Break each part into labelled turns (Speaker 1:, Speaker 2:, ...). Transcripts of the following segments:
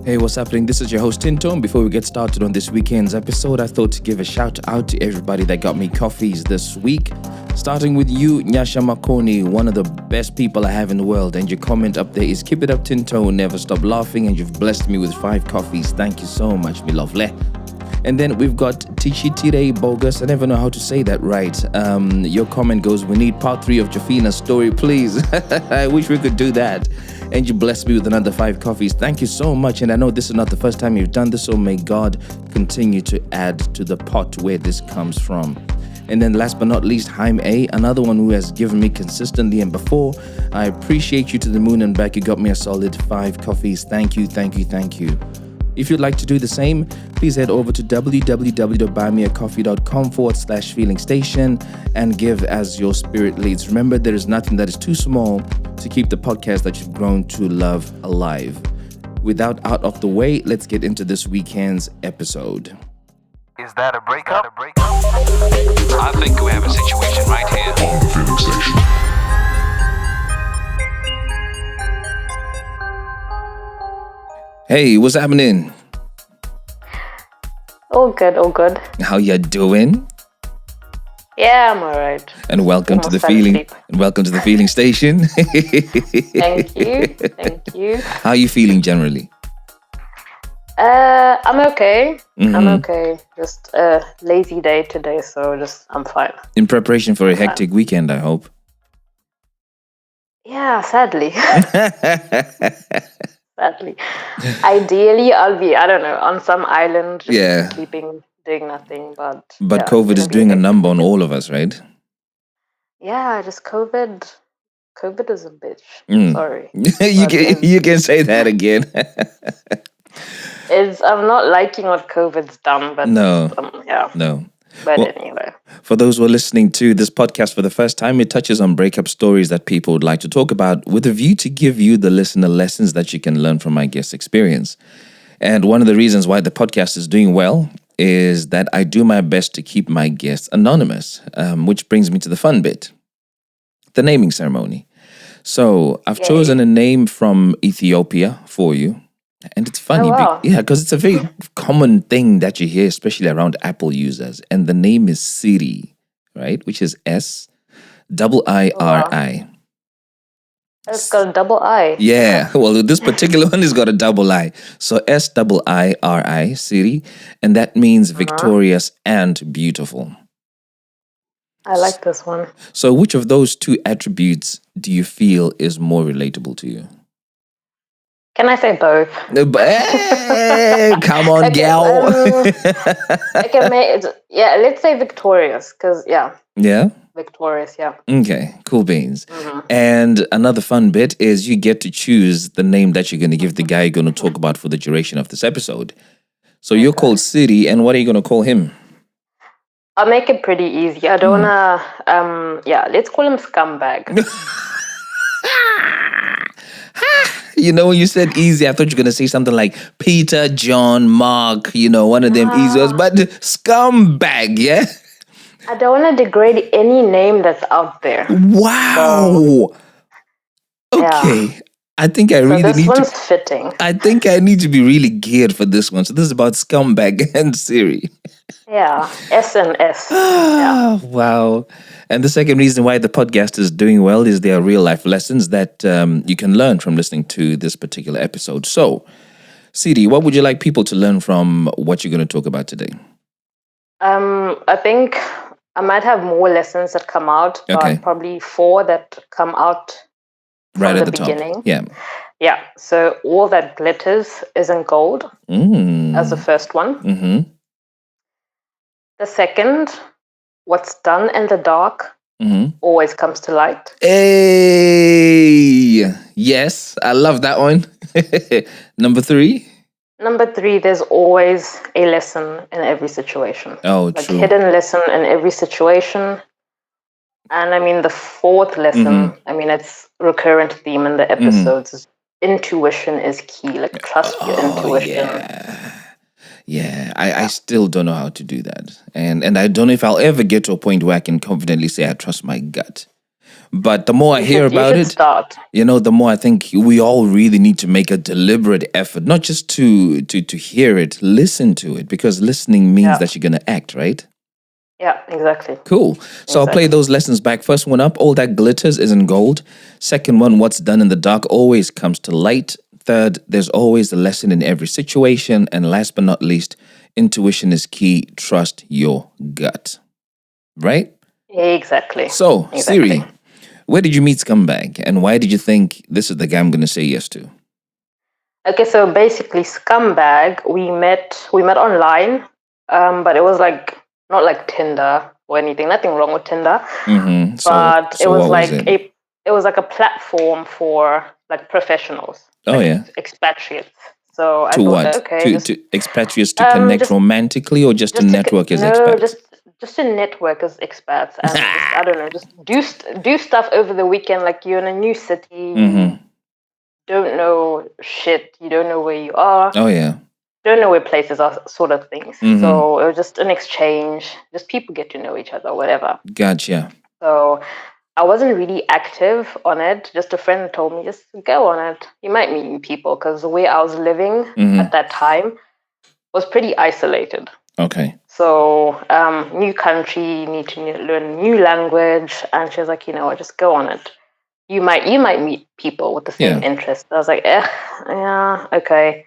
Speaker 1: Hey, what's happening? This is your host Tinto. And before we get started on this weekend's episode, I thought to give a shout out to everybody that got me coffees this week. Starting with you, Nyasha Makoni, one of the best people I have in the world. And your comment up there is keep it up, Tinto, never stop laughing. And you've blessed me with 5 coffees. Thank you so much, me lovely. And then we've got Tichitire Bogus. I never know how to say that right. Your comment goes, we need part 3 of Jafina's story, please. I wish we could do that. And you blessed me with another 5 coffees. Thank you so much. And I know this is not the first time you've done this, so may God continue to add to the pot where this comes from. And then last but not least, Haim A, another one who has given me consistently and before. I appreciate you to the moon and back. You got me a solid 5 coffees. Thank you, thank you, thank you. If you'd like to do the same, please head over to www.buymeacoffee.com/feeling station and give as your spirit leads. Remember, there is nothing that is too small to keep the podcast that you've grown to love alive. Without out of the way, let's get into this weekend's episode.
Speaker 2: Is that a breakup? I think we have a situation right here.
Speaker 3: On the Feeling Station.
Speaker 1: Hey, what's happening?
Speaker 4: All good, all good.
Speaker 1: How you doing?
Speaker 4: Yeah, I'm alright.
Speaker 1: And welcome to the
Speaker 4: Almost fell
Speaker 1: feeling.
Speaker 4: asleep.
Speaker 1: And welcome to the feeling station.
Speaker 4: Thank you, thank you.
Speaker 1: How are you feeling generally?
Speaker 4: I'm okay. I'm
Speaker 1: Mhm.
Speaker 4: okay. Just a lazy day today, so I'm fine.
Speaker 1: In preparation for a hectic weekend, I hope.
Speaker 4: Yeah, sadly. Sadly. Ideally, I'll be, I don't know, on some island, just
Speaker 1: Yeah.
Speaker 4: sleeping, doing nothing, but...
Speaker 1: But
Speaker 4: yeah,
Speaker 1: COVID
Speaker 4: it's
Speaker 1: is
Speaker 4: gonna be
Speaker 1: doing a
Speaker 4: hectic.
Speaker 1: number on all of us, right?
Speaker 4: Yeah, just COVID. COVID is a bitch.
Speaker 1: Mm.
Speaker 4: Sorry.
Speaker 1: you can say that again.
Speaker 4: I'm not liking what COVID's done, but
Speaker 1: No.
Speaker 4: yeah.
Speaker 1: No.
Speaker 4: But
Speaker 1: Well-
Speaker 4: anyway.
Speaker 1: For those who are listening to this podcast for the first time, it touches on breakup stories that people would like to talk about with a view to give you, the listener, lessons that you can learn from my guest experience. And one of the reasons why the podcast is doing well is that I do my best to keep my guests anonymous, which brings me to the fun bit, the naming ceremony. So I've
Speaker 4: Yay.
Speaker 1: chosen a name from Ethiopia for you. And it's funny,
Speaker 4: Oh, wow.
Speaker 1: because it's a very common thing that you hear, especially around Apple users. And the name is Siri, right? Which is S-I-I-R-I.
Speaker 4: It's got a double I.
Speaker 1: Yeah, well, this particular one has got a double I. So S-I-I-R-I, Siri. And that means victorious and beautiful.
Speaker 4: I like this one.
Speaker 1: So which of those 2 attributes do you feel is more relatable to you?
Speaker 4: Can I say both?
Speaker 1: Hey, come on,
Speaker 4: Okay,
Speaker 1: gal.
Speaker 4: Let's say victorious, because,
Speaker 1: Yeah?
Speaker 4: victorious, yeah.
Speaker 1: Okay, cool beans.
Speaker 4: Mhm.
Speaker 1: And another fun bit is you get to choose the name that you're going to give the guy you're going to talk about for the duration of this episode. So you're called City, and what are you going to call him?
Speaker 4: I'll make it pretty easy. I don't wanna, let's call him Scumbag.
Speaker 1: You know, when you said easy, I thought you were going to say something like Peter, John, Mark, one of them easy ones, but Scumbag, yeah?
Speaker 4: I don't want to degrade any name that's out there.
Speaker 1: Wow. Okay. I think I
Speaker 4: So
Speaker 1: really
Speaker 4: this
Speaker 1: need
Speaker 4: one's
Speaker 1: to...
Speaker 4: fitting.
Speaker 1: I think I need to be really geared for this one. So this is about Scumbag and Siri.
Speaker 4: Yeah, S and S.
Speaker 1: Ah, wow. And the second reason why the podcast is doing well is there are real life lessons that you can learn from listening to this particular episode. So, Siri, what would you like people to learn from what you're going to talk about today?
Speaker 4: I think I might have more lessons that come out, but
Speaker 1: Okay.
Speaker 4: probably 4 that come out
Speaker 1: Right
Speaker 4: from
Speaker 1: at
Speaker 4: the
Speaker 1: the top.
Speaker 4: beginning.
Speaker 1: Yeah.
Speaker 4: Yeah, so all that glitters isn't gold, as the first one.
Speaker 1: Mm-hmm.
Speaker 4: The second, what's done in the dark
Speaker 1: Mm-hmm.
Speaker 4: always comes to light.
Speaker 1: Hey, yes, I love that one. Number 3.
Speaker 4: Number 3, there's always a lesson in every situation.
Speaker 1: Oh,
Speaker 4: Like
Speaker 1: true.
Speaker 4: hidden lesson in every situation. And I mean, the 4th lesson, I mean, it's recurrent theme in the episodes. Is intuition is key. Like, trust your intuition.
Speaker 1: Yeah, I still don't know how to do that. And I don't know if I'll ever get to a point where I can confidently say I trust my gut. But the more I hear
Speaker 4: you
Speaker 1: about
Speaker 4: should
Speaker 1: it,
Speaker 4: start.
Speaker 1: the more I think we all really need to make a deliberate effort, not just to hear it, listen to it, because listening means
Speaker 4: Yeah.
Speaker 1: that you're gonna act, right?
Speaker 4: Yeah, exactly.
Speaker 1: Cool. So I'll play
Speaker 4: Exactly.
Speaker 1: those lessons back. First one up, all that glitters isn't gold. Second one, what's done in the dark always comes to light. Third, there's always a lesson in every situation. And last but not least, intuition is key. Trust your gut. Right?
Speaker 4: Exactly.
Speaker 1: So,
Speaker 4: Exactly.
Speaker 1: Siri, where did you meet Scumbag? And why did you think this is the guy I'm going to say yes to?
Speaker 4: Okay, so basically, Scumbag, we met online, but it was like not like Tinder or anything. Nothing wrong with Tinder,
Speaker 1: Mm-hmm.
Speaker 4: but
Speaker 1: So what was it?
Speaker 4: it was like a platform for like professionals,
Speaker 1: Oh,
Speaker 4: like
Speaker 1: yeah.
Speaker 4: expatriates. So I
Speaker 1: To
Speaker 4: thought,
Speaker 1: what?
Speaker 4: okay, just
Speaker 1: To expatriates to connect
Speaker 4: just
Speaker 1: romantically or just to
Speaker 4: just to
Speaker 1: network as
Speaker 4: no,
Speaker 1: expats?
Speaker 4: just to network as expats and just I don't know, just do stuff over the weekend. Like you're in a new city, you
Speaker 1: Mm-hmm.
Speaker 4: don't know shit, you don't know where you are,
Speaker 1: Oh, yeah.
Speaker 4: don't know where places are, sort of things.
Speaker 1: Mm-hmm.
Speaker 4: So it was just an exchange, just people get to know each other, whatever.
Speaker 1: Gotcha.
Speaker 4: So I wasn't really active on it. Just a friend told me, just go on it. You might meet new people because the way I was living
Speaker 1: Mm-hmm.
Speaker 4: at that time was pretty isolated.
Speaker 1: Okay.
Speaker 4: So new country, need to learn new language, and she was like, just go on it. You might meet people with the same
Speaker 1: Yeah.
Speaker 4: interest. I was like, yeah, okay.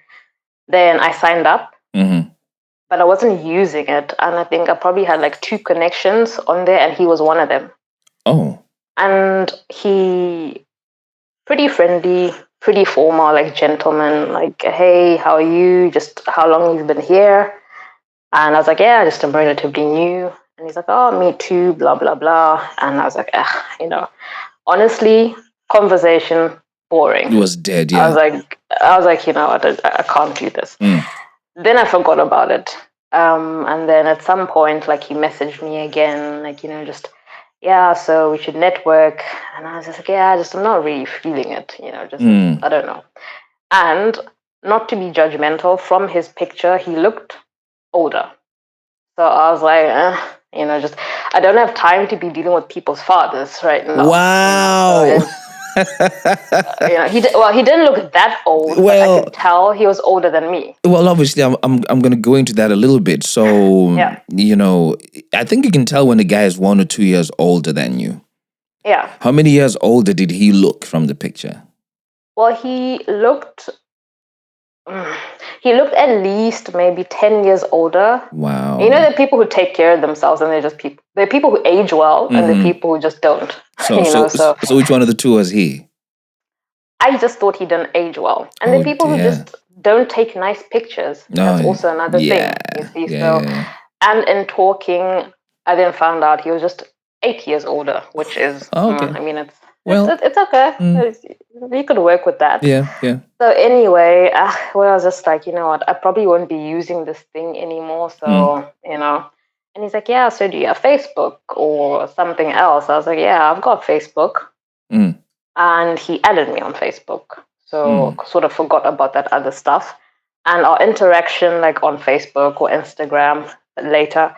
Speaker 4: Then I signed up,
Speaker 1: Mm-hmm.
Speaker 4: but I wasn't using it, and I think I probably had like 2 connections on there, and he was one of them.
Speaker 1: Oh.
Speaker 4: And he pretty friendly, pretty formal, like gentleman, like, hey, how are you? Just how long you've been here? And I was like, yeah, just I'm relatively new. And he's like, oh, me too, blah, blah, blah. And I was like, honestly, conversation, boring.
Speaker 1: It was dead,
Speaker 4: I was
Speaker 1: yeah.
Speaker 4: like, I can't do this.
Speaker 1: Mm.
Speaker 4: Then I forgot about it. And then at some point, like he messaged me again, like, just, yeah, so we should network. And I was just like, yeah, I'm not really feeling it, I don't know. And not to be judgmental, from his picture, he looked older. So I was like, just I don't have time to be dealing with people's fathers right now.
Speaker 1: Wow.
Speaker 4: He didn't look that old, but I could tell he was older than me.
Speaker 1: Well, obviously, I'm going to go into that a little bit. So,
Speaker 4: Yeah.
Speaker 1: I think you can tell when a guy is 1 or 2 years older than you.
Speaker 4: Yeah.
Speaker 1: How many years older did he look from the picture?
Speaker 4: Well, he looked at least maybe 10 years older.
Speaker 1: Wow.
Speaker 4: There are people who take care of themselves, and there are people who age well, and there are people who just don't.
Speaker 1: So which one of the two was he?
Speaker 4: I just thought he didn't age well. And the people who just don't take nice pictures. That's also another thing. You see, and in talking, I then found out he was just 8 years older, which is, it's okay. You could work with that.
Speaker 1: Yeah.
Speaker 4: So anyway, I was just like, you know what, I probably won't be using this thing anymore. So, and he's like, yeah, so do you have Facebook or something else? I was like, yeah, I've got Facebook. And he added me on Facebook. So sort of forgot about that other stuff. And our interaction, like on Facebook or Instagram later,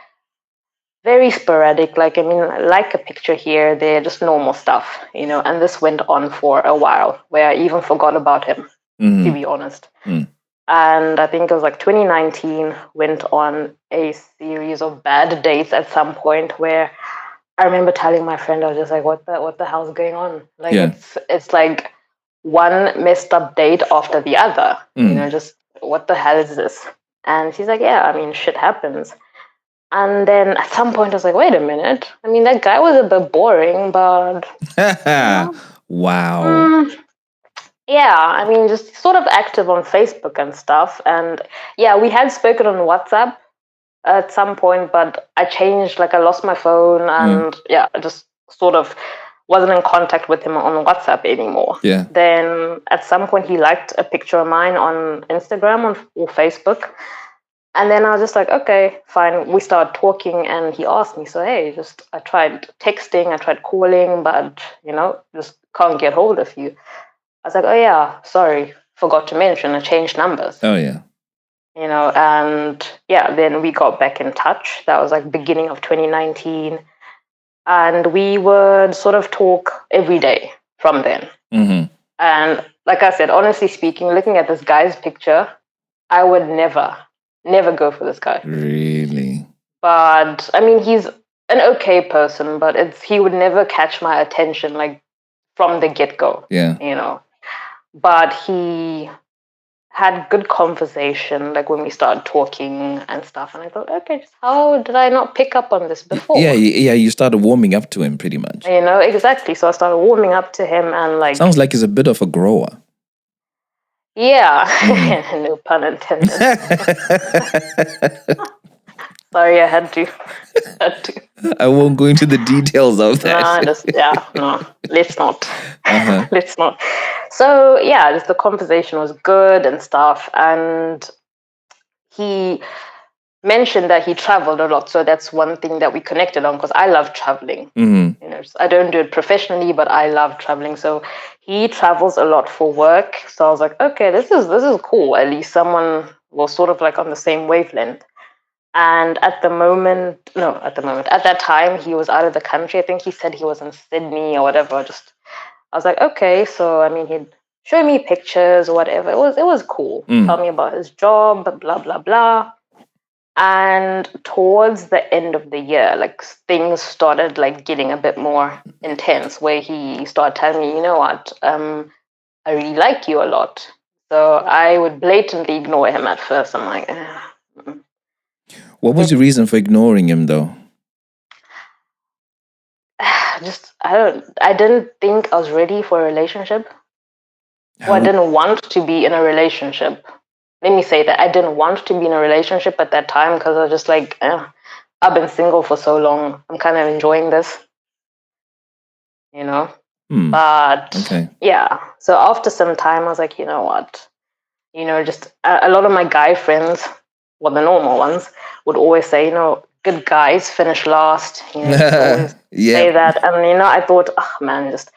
Speaker 4: very sporadic. Like, like a picture here, there, just normal stuff, and this went on for a while where I even forgot about him, to be honest. And I think it was like 2019 went on a series of bad dates at some point where I remember telling my friend, I was just like, what the hell's going on? Like, it's like one messed up date after the other, just what the hell is this? And she's like, yeah, shit happens. And then at some point I was like, wait a minute. That guy was a bit boring, but...
Speaker 1: Wow.
Speaker 4: Yeah, just sort of active on Facebook and stuff. And yeah, we had spoken on WhatsApp at some point, but I changed, like I lost my phone and I just sort of wasn't in contact with him on WhatsApp anymore.
Speaker 1: Yeah.
Speaker 4: Then at some point he liked a picture of mine on Instagram or Facebook. And then I was just like, okay, fine. We started talking and he asked me, so hey, I tried texting, I tried calling, but, just can't get hold of you. I was like, oh yeah, sorry, forgot to mention, I changed numbers.
Speaker 1: Oh yeah.
Speaker 4: And yeah, then we got back in touch. That was like beginning of 2019. and we would sort of talk every day from then.
Speaker 1: Mm-hmm.
Speaker 4: And like I said, honestly speaking, looking at this guy's picture, I would never go for this guy.
Speaker 1: Really?
Speaker 4: But I mean, he's an okay person, but he would never catch my attention like from the get go.
Speaker 1: Yeah.
Speaker 4: You know. But he had good conversation, like when we started talking and stuff. And I thought, okay, just how did I not pick up on this before?
Speaker 1: Yeah, you started warming up to him pretty much.
Speaker 4: You know, exactly. So I started warming up to him and like...
Speaker 1: Sounds like he's a bit of a grower.
Speaker 4: Yeah, no pun intended. Sorry, I had to.
Speaker 1: I won't go into the details of that.
Speaker 4: No, let's not.
Speaker 1: Uh-huh.
Speaker 4: Let's not. So yeah, just the conversation was good and stuff, and he mentioned that he traveled a lot, so that's one thing that we connected on because I love traveling.
Speaker 1: Mm-hmm.
Speaker 4: You know, I don't do it professionally, but I love traveling. So he travels a lot for work. So I was like, okay, this is cool. At least someone was sort of like on the same wavelength. And at that time, he was out of the country. I think he said he was in Sydney or whatever. I was like, okay. So, I mean, he'd show me pictures or whatever. It was cool. Tell me about his job, blah, blah, blah. And towards the end of the year, like things started like getting a bit more intense where he started telling me, you know what, I really like you a lot. So I would blatantly ignore him at first. I'm like,
Speaker 1: What was the reason for ignoring him, though?
Speaker 4: I didn't think I was ready for a relationship. Or I didn't want to be in a relationship. Let me say that I didn't want to be in a relationship at that time because I was just like, I've been single for so long. I'm kind of enjoying this, you know? But
Speaker 1: okay.
Speaker 4: Yeah, so after some time, I was like, you know what? You know, just a lot of my guy friends, well, the normal ones, would always say, you know, good guys finish last. You know, always say that. And, you know, I thought, oh, man, just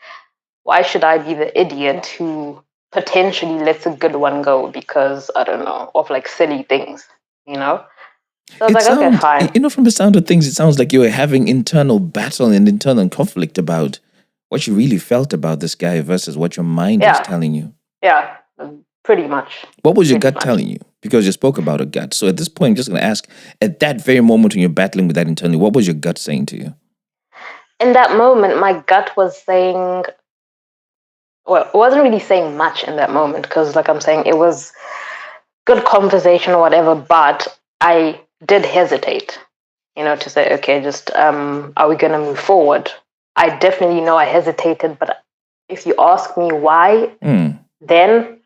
Speaker 4: why should I be the idiot who potentially lets a good one go because, I don't know, of like silly things, you know? So I was okay, fine.
Speaker 1: You know, from the sound of things, it sounds like you were having internal battle and internal conflict about what you really felt about this guy versus what your mind is telling you.
Speaker 4: Yeah, pretty much.
Speaker 1: What was your gut telling you? Because you spoke about a gut. So at this point, I'm just going to ask, at that very moment when you're battling with that internally, what was your gut saying to you?
Speaker 4: In that moment, my gut was saying, well, it wasn't really saying much in that moment because, like I'm saying, it was good conversation or whatever, but I did hesitate, you know, to say, okay, just, are we going to move forward? I definitely know I hesitated, but if you ask me why, then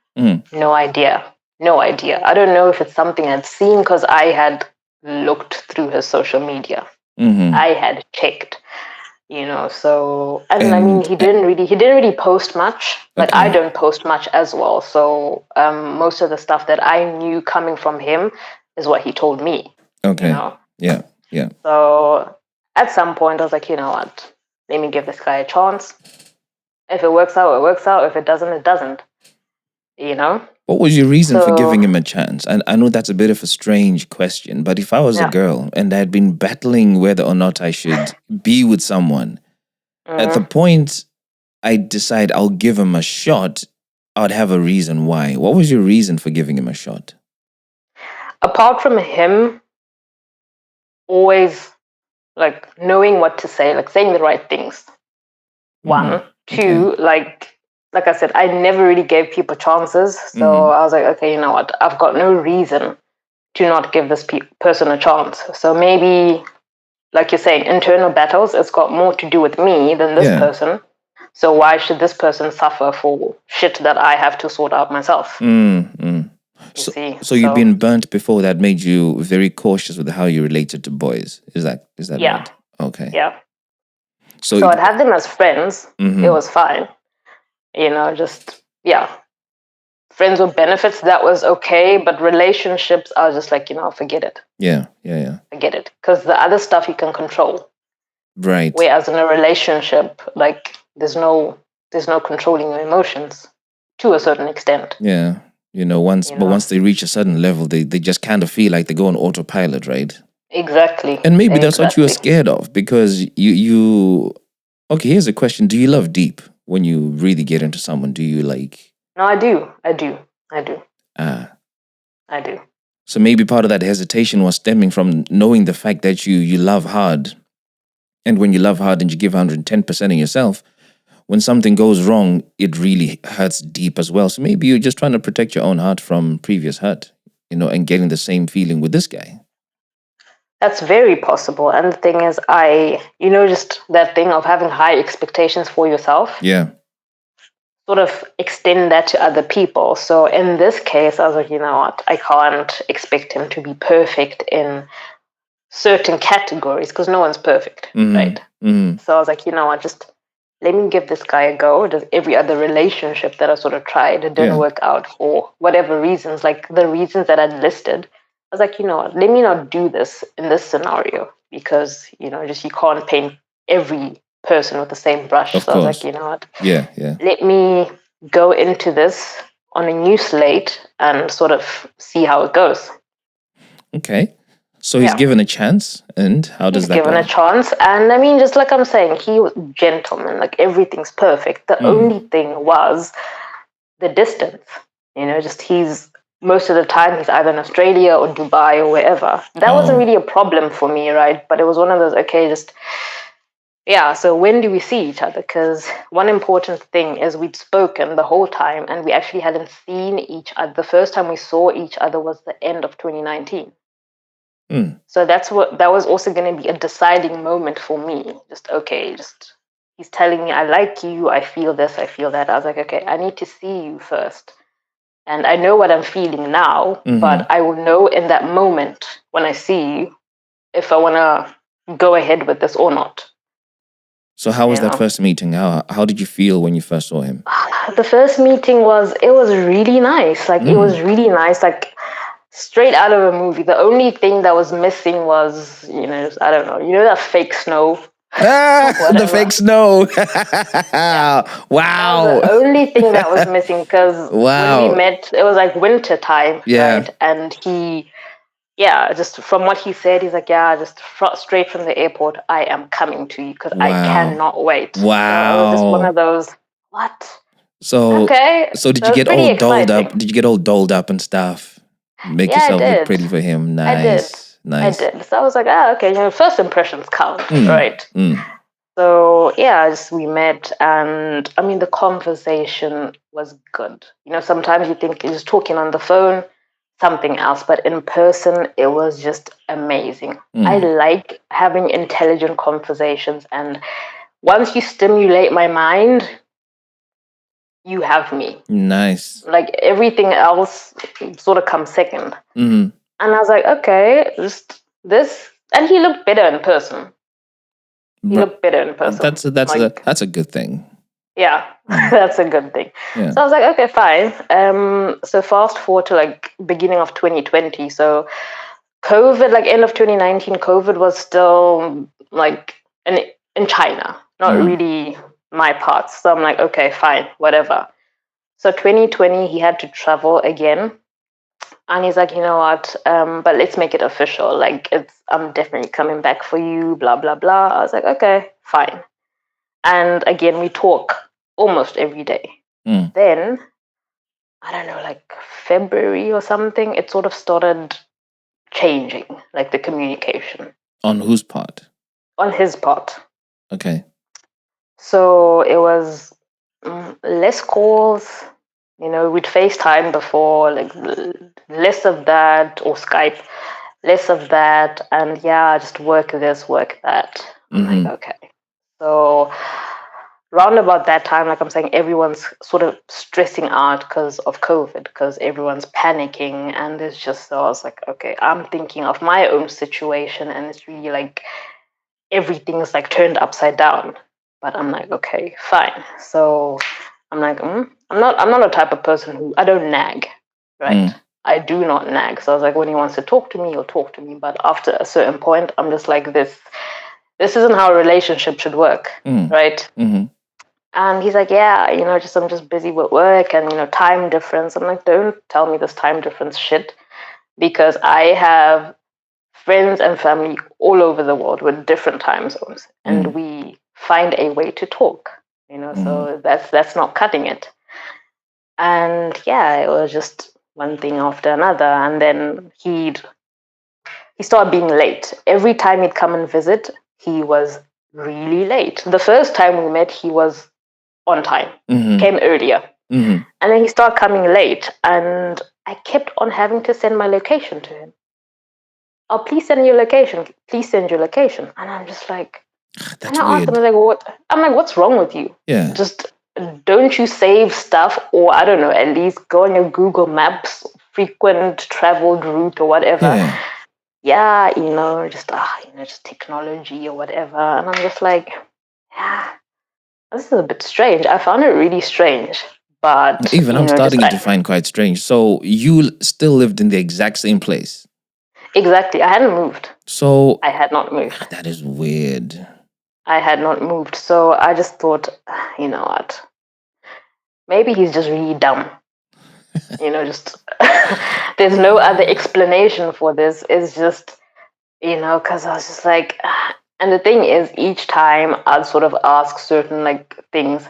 Speaker 4: no idea. No idea. I don't know if it's something I'd seen because I had looked through his social media. I had checked, you know, so, and I mean, he didn't really post much, but I don't post much as well. So most of the stuff that I knew coming from him is what he told me.
Speaker 1: Okay.
Speaker 4: You know?
Speaker 1: Yeah.
Speaker 4: So at some point I was like, you know what, let me give this guy a chance. If it works out, it works out. If it doesn't, it doesn't. You know?
Speaker 1: What was your reason for giving him a chance? And I know that's a bit of a strange question, but if I was a girl and I had been battling whether or not I should be with someone, at the point I decide I'll give him a shot, I'd have a reason why. What was your reason for giving him a shot?
Speaker 4: Apart from him always like knowing what to say, like saying the right things. One. Two, like I said, I never really gave people chances. So I was like, okay, you know what? I've got no reason to not give this person a chance. So maybe, like you're saying, internal battles, it's got more to do with me than this person. So why should this person suffer for shit that I have to sort out myself?
Speaker 1: So you've been burnt before that made you very cautious with how you related to boys. Is that right? Okay.
Speaker 4: Yeah. So I'd have them as friends. It was fine. You know, just, friends with benefits, that was okay. But relationships, I was just like, you know, forget it.
Speaker 1: Yeah.
Speaker 4: Forget it. Because the other stuff you can control.
Speaker 1: Right.
Speaker 4: Whereas in a relationship, like, there's no controlling your emotions to a certain extent.
Speaker 1: Yeah. But once they reach a certain level, they just kind of feel like they go on autopilot, right?
Speaker 4: Exactly.
Speaker 1: And maybe that's what you were
Speaker 4: Exactly.
Speaker 1: scared of, because you okay, here's a question. Do you love deep when you really get into someone? Do you like
Speaker 4: No, I do. I do. I do.
Speaker 1: ah
Speaker 4: I do.
Speaker 1: so maybe part of that hesitation was stemming from knowing the fact that you love hard. And when you love hard and you give 110% of yourself, when something goes wrong, it really hurts deep as well. So maybe you're just trying to protect your own heart from previous hurt, and getting the same feeling with this guy.
Speaker 4: That's very possible. And the thing is, just that thing of having high expectations for yourself,
Speaker 1: Yeah.
Speaker 4: sort of extend that to other people. So in this case, I was like, you know what? I can't expect him to be perfect in certain categories because no one's perfect, right? So I was like, you know what? Just let me give this guy a go. Does every other relationship that I sort of tried, it didn't
Speaker 1: Yeah.
Speaker 4: work out for whatever reasons, like the reasons that I'd listed. I was like, you know what? Let me not do this in this scenario because, just you can't paint every person with the same brush.
Speaker 1: Of
Speaker 4: So I was like,
Speaker 1: course.
Speaker 4: you know what?
Speaker 1: Yeah. Yeah.
Speaker 4: Let me go into this on a new slate and sort of see how it goes.
Speaker 1: Okay. So he's
Speaker 4: Yeah.
Speaker 1: given a chance, and how does
Speaker 4: He's
Speaker 1: that
Speaker 4: given
Speaker 1: go?
Speaker 4: a chance. And I mean, just like I'm saying, he was gentleman, like everything's perfect. The only thing was the distance. Just he's most of the time he's either in Australia or Dubai or wherever. That wasn't
Speaker 1: Oh.
Speaker 4: really a problem for me, right? But it was one of those, okay, just yeah, so when do we see each other? Because one important thing is we'd spoken the whole time and we actually hadn't seen each other. The first time we saw each other was the end of 2019. So that was also going to be a deciding moment for me. Just he's telling me I like you, I feel this, I feel that. I was like, okay, I need to see you first. And I know what I'm feeling now, but I will know in that moment when I see you if I want to go ahead with this or not.
Speaker 1: So how was that first meeting? How did you feel when you first saw him?
Speaker 4: The first meeting was really nice. Like it was really nice. Like straight out of a movie. The only thing that was missing was, I don't know, that fake snow.
Speaker 1: The fake snow. Wow.
Speaker 4: That was the only thing that was missing because when we met, it was like winter time, right? And just from what he said, he's like, yeah, just straight from the airport, I am coming to you because I cannot wait.
Speaker 1: Wow.
Speaker 4: So it was just one of those, what?
Speaker 1: So,
Speaker 4: okay.
Speaker 1: So did you get all dolled up? Did you get all dolled up and stuff? Make yourself look pretty for him. Nice.
Speaker 4: I did. So I was like, okay, first impressions count, right? So we met, and I mean the conversation was good. Sometimes you think you're just talking on the phone, something else, but in person it was just amazing. I like having intelligent conversations, and once you stimulate my mind, you have me.
Speaker 1: Nice.
Speaker 4: Like everything else sort of comes second. And I was like, okay, just this. And he looked better in person. He looked better in person.
Speaker 1: That's a good thing.
Speaker 4: Yeah, that's a good thing.
Speaker 1: Yeah.
Speaker 4: So I was like, okay, fine. So fast forward to like beginning of 2020. So COVID, like end of 2019, COVID was still like in China, not really my parts. So I'm like, okay, fine, whatever. So 2020, he had to travel again. And he's like, you know what? But let's make it official. Like, I'm definitely coming back for you, blah, blah, blah. I was like, okay, fine. And again, we talk almost every day. Then, I don't know, like February or something, it sort of started changing, like the communication.
Speaker 1: On whose part?
Speaker 4: On his part.
Speaker 1: Okay.
Speaker 4: So it was less calls. We'd FaceTime before, like less of that, or Skype, less of that. And just work this, work that. I'm like, okay. So round about that time, like I'm saying, everyone's sort of stressing out because of COVID, because everyone's panicking. And it's just, so I was like, okay, I'm thinking of my own situation, and it's really like everything's like turned upside down. But I'm like, okay, fine. So I'm like, I'm not a type of person who, I don't nag, right? I do not nag. So I was like, when he wants to talk to me, he'll talk to me. But after a certain point, I'm just like, this isn't how a relationship should work, right? And he's like, yeah, I'm just busy with work and, time difference. I'm like, don't tell me this time difference shit, because I have friends and family all over the world with different time zones, and we find a way to talk. So that's not cutting it. And yeah, it was just one thing after another, and then he started being late. Every time he'd come and visit, he was really late. The first time we met, he was on time, came earlier. And then he started coming late, and I kept on having to send my location to him. Oh, please send your location. Please send your location. And I'm just like,
Speaker 1: That's
Speaker 4: and I asked
Speaker 1: weird.
Speaker 4: him, I was like, what? I'm like, what's wrong with you?
Speaker 1: Yeah.
Speaker 4: Just don't you save stuff, or I don't know, at least go on your Google Maps, frequent traveled route or whatever.
Speaker 1: Yeah.
Speaker 4: Just technology or whatever. And I'm just like, yeah, this is a bit strange. I found it really strange. But
Speaker 1: Even I'm starting
Speaker 4: just
Speaker 1: to find quite strange. So you still lived in the exact same place?
Speaker 4: Exactly. I hadn't moved.
Speaker 1: So
Speaker 4: I had not moved.
Speaker 1: that is weird.
Speaker 4: I had not moved. So I just thought, you know what? Maybe he's just really dumb. Just there's no other explanation for this. It's just, because I was just like, and the thing is, each time I'd sort of ask certain things,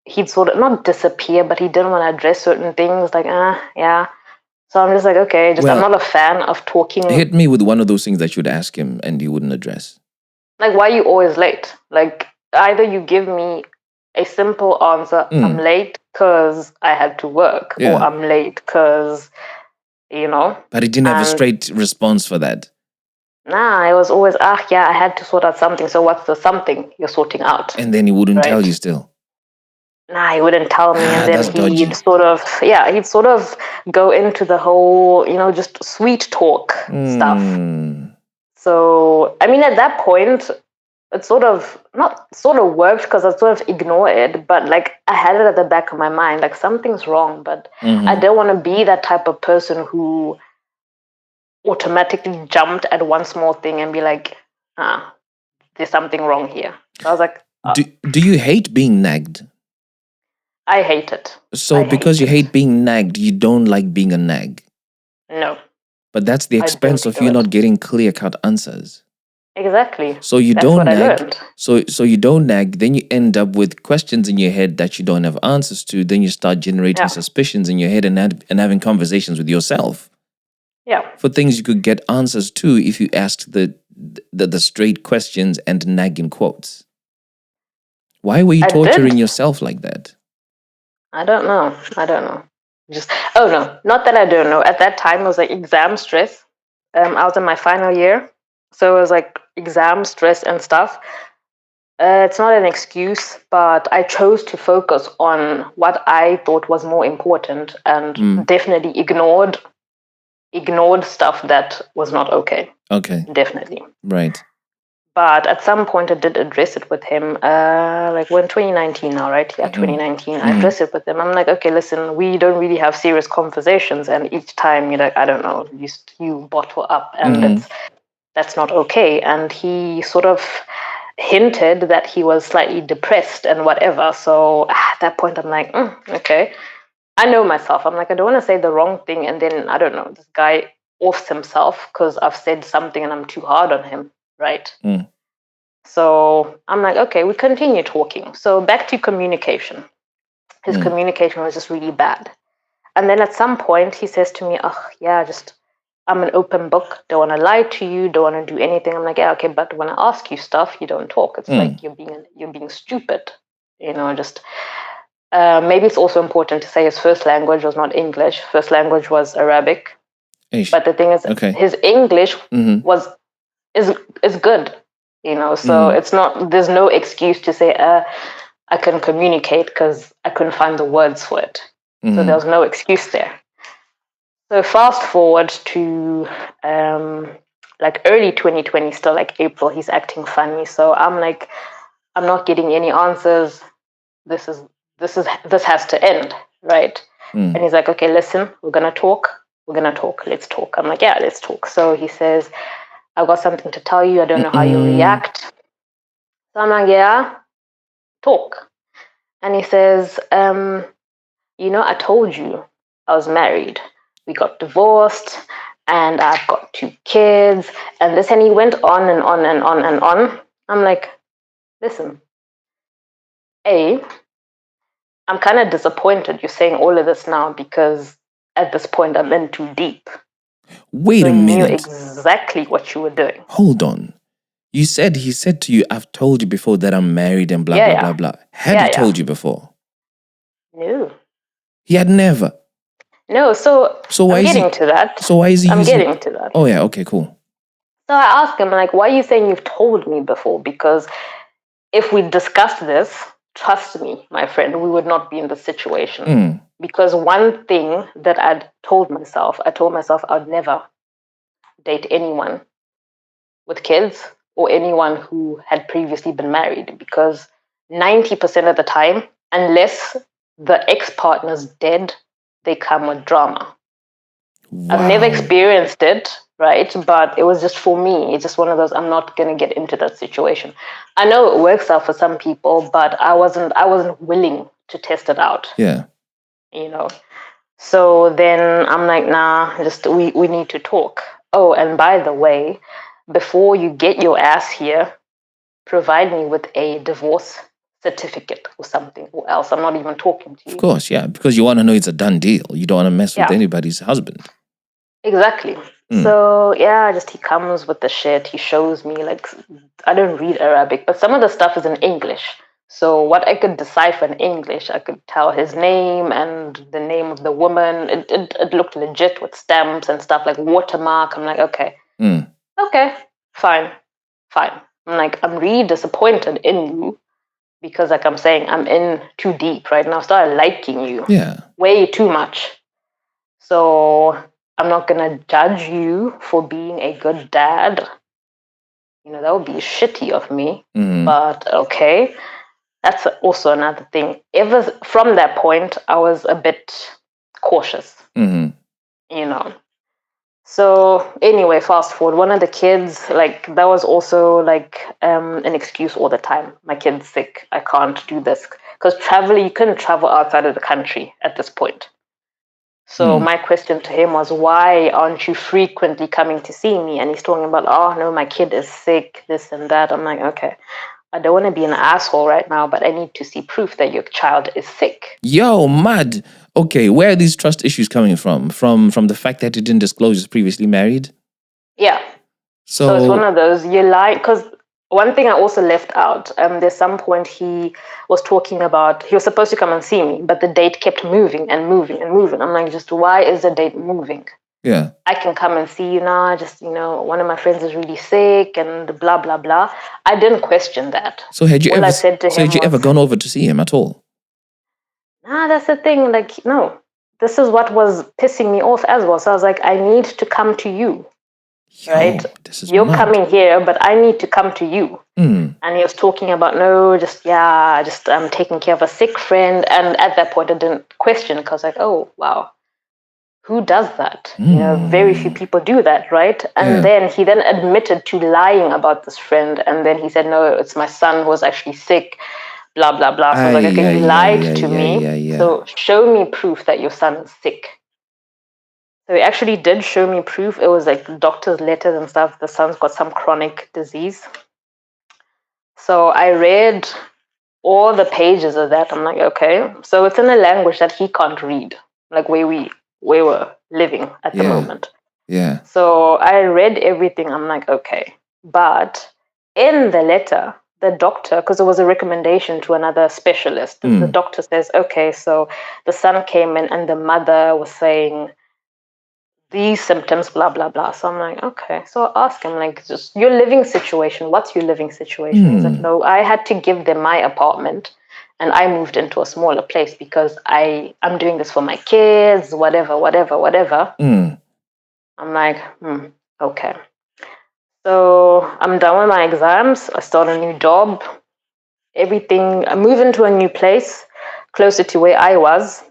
Speaker 4: he'd sort of not disappear, but he didn't want to address certain things. Yeah. So I'm just like, okay, I'm not a fan of talking.
Speaker 1: Hit me with one of those things that you'd ask him and he wouldn't address.
Speaker 4: Like, why are you always late? Like, either you give me a simple answer, I'm late because I had to work, or I'm late because,
Speaker 1: But he didn't have a straight response for that.
Speaker 4: Nah, it was always, yeah, I had to sort out something. So what's the something you're sorting out?
Speaker 1: And then he wouldn't tell you still.
Speaker 4: Nah, he wouldn't tell me. And then
Speaker 1: dodgy.
Speaker 4: he'd sort of go into the whole, just sweet talk stuff. So, I mean, at that point, it sort of worked because I sort of ignored it, but I had it at the back of my mind, something's wrong, but I don't want to be that type of person who automatically jumped at one small thing and be like, there's something wrong here. So I was like,
Speaker 1: do you hate being nagged?
Speaker 4: I hate it.
Speaker 1: So because you hate being nagged, you don't like being a nag?
Speaker 4: No.
Speaker 1: But that's the expense of you not getting clear-cut answers.
Speaker 4: Exactly.
Speaker 1: So you don't nag. So you don't nag, then you end up with questions in your head that you don't have answers to. Then you start generating suspicions in your head and having conversations with yourself.
Speaker 4: Yeah.
Speaker 1: For things you could get answers to if you asked the straight questions and nag in quotes. Why were you torturing yourself like that?
Speaker 4: I don't know. Not that I don't know. At that time, it was exam stress. I was in my final year. So it was exam stress and stuff. It's not an excuse, but I chose to focus on what I thought was more important and definitely ignored stuff that was not okay.
Speaker 1: Okay.
Speaker 4: Definitely.
Speaker 1: Right.
Speaker 4: But at some point I did address it with him, when 2019 now, right? Yeah, 2019. I addressed it with him. I'm like, okay, listen, we don't really have serious conversations. And each time you're like, I don't know, you bottle up and that's not okay. And he sort of hinted that he was slightly depressed and whatever. So at that point I'm like, okay. I know myself. I'm like, I don't want to say the wrong thing. And then, I don't know, this guy offs himself because I've said something and I'm too hard on him. Right. So I'm like, okay, we continue talking. So back to communication. His communication was just really bad. And then at some point he says to me, I'm an open book. Don't want to lie to you. Don't want to do anything. I'm like, yeah, okay. But when I ask you stuff, you don't talk. It's like you're being stupid. Maybe it's also important to say his first language was not English. First language was Arabic.
Speaker 1: Eish.
Speaker 4: But the thing is, his English is good, so it's not, there's no excuse to say I can communicate because I couldn't find the words for it. So there was no excuse there. So fast forward to early 2020, still April, he's acting funny. So I'm like, I'm not getting any answers. This has to end, right? And he's like, okay, listen, we're gonna talk, let's talk. I'm like, yeah, let's talk. So he says, I've got something to tell you. I don't know how you react. So I'm like, yeah, talk. And he says, I told you I was married. We got divorced. and I've got 2 kids, and this, and he went on and on and on and on. I'm like, listen, I'm kind of disappointed you're saying all of this now because at this point I'm in too deep.
Speaker 1: Wait
Speaker 4: So
Speaker 1: a
Speaker 4: he knew
Speaker 1: minute.
Speaker 4: exactly what you were doing.
Speaker 1: Hold on. He said to you, I've told you before that I'm married and blah,
Speaker 4: Yeah,
Speaker 1: blah,
Speaker 4: yeah.
Speaker 1: blah, blah. Had he told you before?
Speaker 4: No.
Speaker 1: He had never.
Speaker 4: No, so
Speaker 1: why
Speaker 4: I'm
Speaker 1: is
Speaker 4: getting to that.
Speaker 1: So why is he
Speaker 4: I'm
Speaker 1: using...
Speaker 4: getting to that.
Speaker 1: Oh, yeah. Okay, cool.
Speaker 4: So I asked him, like, why are you saying you've told me before? Because if we discussed this, trust me, my friend, we would not be in this situation. Because one thing that I told myself I'd never date anyone with kids or anyone who had previously been married, because 90% of the time, unless the ex-partner's dead, they come with drama.
Speaker 1: Wow.
Speaker 4: I've never experienced it, right? But it was just, for me, it's just one of those, I'm not going to get into that situation. I know it works out for some people, but I wasn't willing to test it out.
Speaker 1: Yeah.
Speaker 4: You know. So then I'm like, nah, just we need to talk. Oh, and by the way, before you get your ass here, provide me with a divorce certificate or something, or else I'm not even talking to you.
Speaker 1: Of course, yeah, because you want to know it's a done deal. You don't want to mess with anybody's husband.
Speaker 4: Exactly. So yeah, just he comes with the shit. He shows me, like, I don't read Arabic, but some of the stuff is in English. So what I could decipher in English, I could tell his name and the name of the woman. It looked legit with stamps and stuff, like watermark. I'm like, okay, okay, fine. I'm like, I'm really disappointed in you because, like I'm saying, I'm in too deep right now. I started liking you way too much. So I'm not going to judge you for being a good dad. You know, that would be shitty of me. But okay, that's also another thing. Ever from that point, I was a bit cautious, you know. So anyway, fast forward, one of the kids, like, that was also like an excuse all the time. My kid's sick. I can't do this. Because you couldn't travel outside of the country at this point. So my question to him was, why aren't you frequently coming to see me? And he's talking about, oh, no, my kid is sick, this and that. I'm like, okay, I don't want to be an asshole right now, but I need to see proof that your child is sick.
Speaker 1: Yo, mad. Okay, where are these trust issues coming from? From the fact that he didn't disclose he's previously married?
Speaker 4: Yeah. So it's one of those, you lie, because one thing I also left out, there's some point he was talking about, he was supposed to come and see me, but the date kept moving and moving and moving. I'm like, just why is the date moving?
Speaker 1: Yeah.
Speaker 4: I can come and see you now, just, you know, one of my friends is really sick and blah, blah, blah. I didn't question that.
Speaker 1: So had you ever gone over to see him at all?
Speaker 4: Nah, that's the thing, like, no. This is what was pissing me off as well. So I was like, I need to come to you. Right? You're coming here, but I need to come to you. And he was talking about, no, I'm taking care of a sick friend. And at that point, I didn't question, because like, oh, wow, who does that? You know, very few people do that, right? And then he then admitted to lying about this friend. And then he said, no, it's my son who was actually sick, blah, blah, blah. So I was like, okay, you lied to me. So show me proof that your son is sick. So he actually did show me proof. It was like doctor's letters and stuff. The son's got some chronic disease. So I read all the pages of that. I'm like, okay. So it's in a language that he can't read, like where we were living at the moment.
Speaker 1: Yeah.
Speaker 4: So I read everything. I'm like, okay. But in the letter, the doctor, because it was a recommendation to another specialist, the doctor says, okay, so the son came in and the mother was saying these symptoms, blah, blah, blah. So I'm like, okay. So I ask him, like, just your living situation. What's your living situation? He's like, no, I had to give them my apartment and I moved into a smaller place because I'm doing this for my kids, whatever. I'm like, okay. So I'm done with my exams. I start a new job. I move into a new place closer to where I was.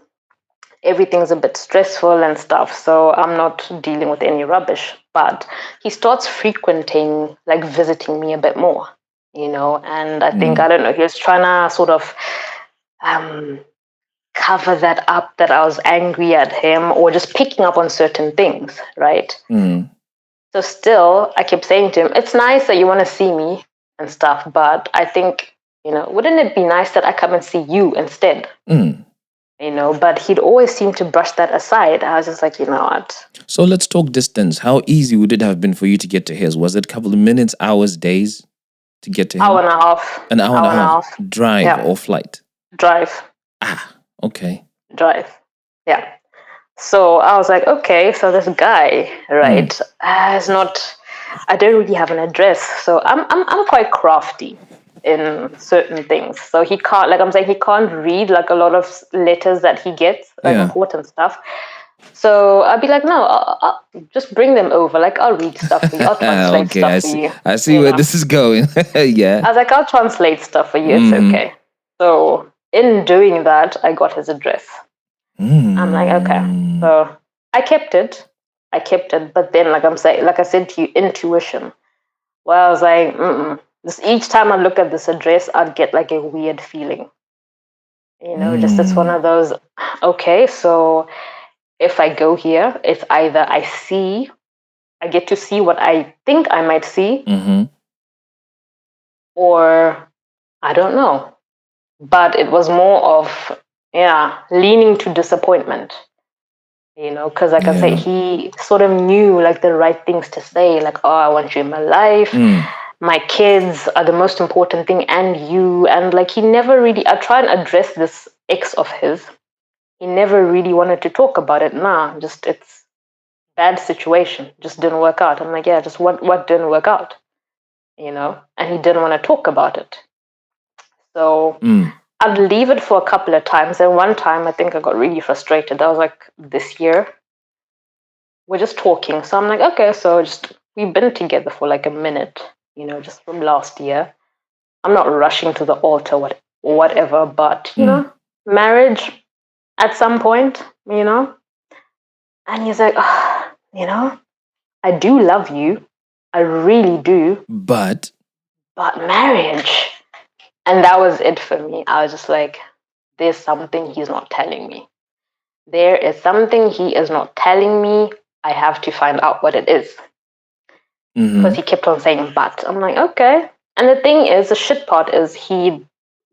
Speaker 4: Everything's a bit stressful and stuff, so I'm not dealing with any rubbish. But he starts frequenting, like visiting me a bit more, you know, and I think, I don't know, he was trying to sort of cover that up, that I was angry at him or just picking up on certain things, right? So still, I kept saying to him, it's nice that you want to see me and stuff, but I think, wouldn't it be nice that I come and see you instead? But he'd always seem to brush that aside. I was just like, you know what?
Speaker 1: So let's talk distance. How easy would it have been for you to get to his? Was it a couple of minutes, hours, days to get to him?
Speaker 4: Hour and a half.
Speaker 1: An hour and a half. Drive or flight?
Speaker 4: Drive.
Speaker 1: Okay.
Speaker 4: Drive. Yeah. So I was like, okay, so this guy, right, is not, I don't really have an address. So I'm quite crafty in certain things. So he can't, like I'm saying, he can't read like a lot of letters that he gets, like important stuff. So I'd be like, no, I'll just bring them over. Like, I'll read stuff for you. I'll translate stuff for you.
Speaker 1: I see where this is going. Yeah.
Speaker 4: I was like, I'll translate stuff for you. It's okay. So in doing that, I got his address. I'm like, okay. So I kept it. But then, like I said to you, intuition. Well, I was like, each time I look at this address, I'd get like a weird feeling. Just it's one of those, okay, so if I go here, it's either I get to see what I think I might see, or I don't know. But it was more of, leaning to disappointment, because like I say, he sort of knew like the right things to say, like, oh, I want you in my life. My kids are the most important thing, and you. And like, he never really, I try and address this ex of his. He never really wanted to talk about it. Just it's bad situation. Just didn't work out. I'm like, yeah, just what didn't work out, And he didn't want to talk about it. So I'd leave it for a couple of times. And one time, I think I got really frustrated. That was like this year. We're just talking. So I'm like, okay, so we've been together for like a minute, just from last year. I'm not rushing to the altar, whatever, but, marriage at some point, And he's like, I do love you. I really do.
Speaker 1: But
Speaker 4: marriage. And that was it for me. I was just like, there's something he's not telling me. There is something he is not telling me. I have to find out what it is. Because he kept on saying, but. I'm like, okay. And the thing is, the shit part is he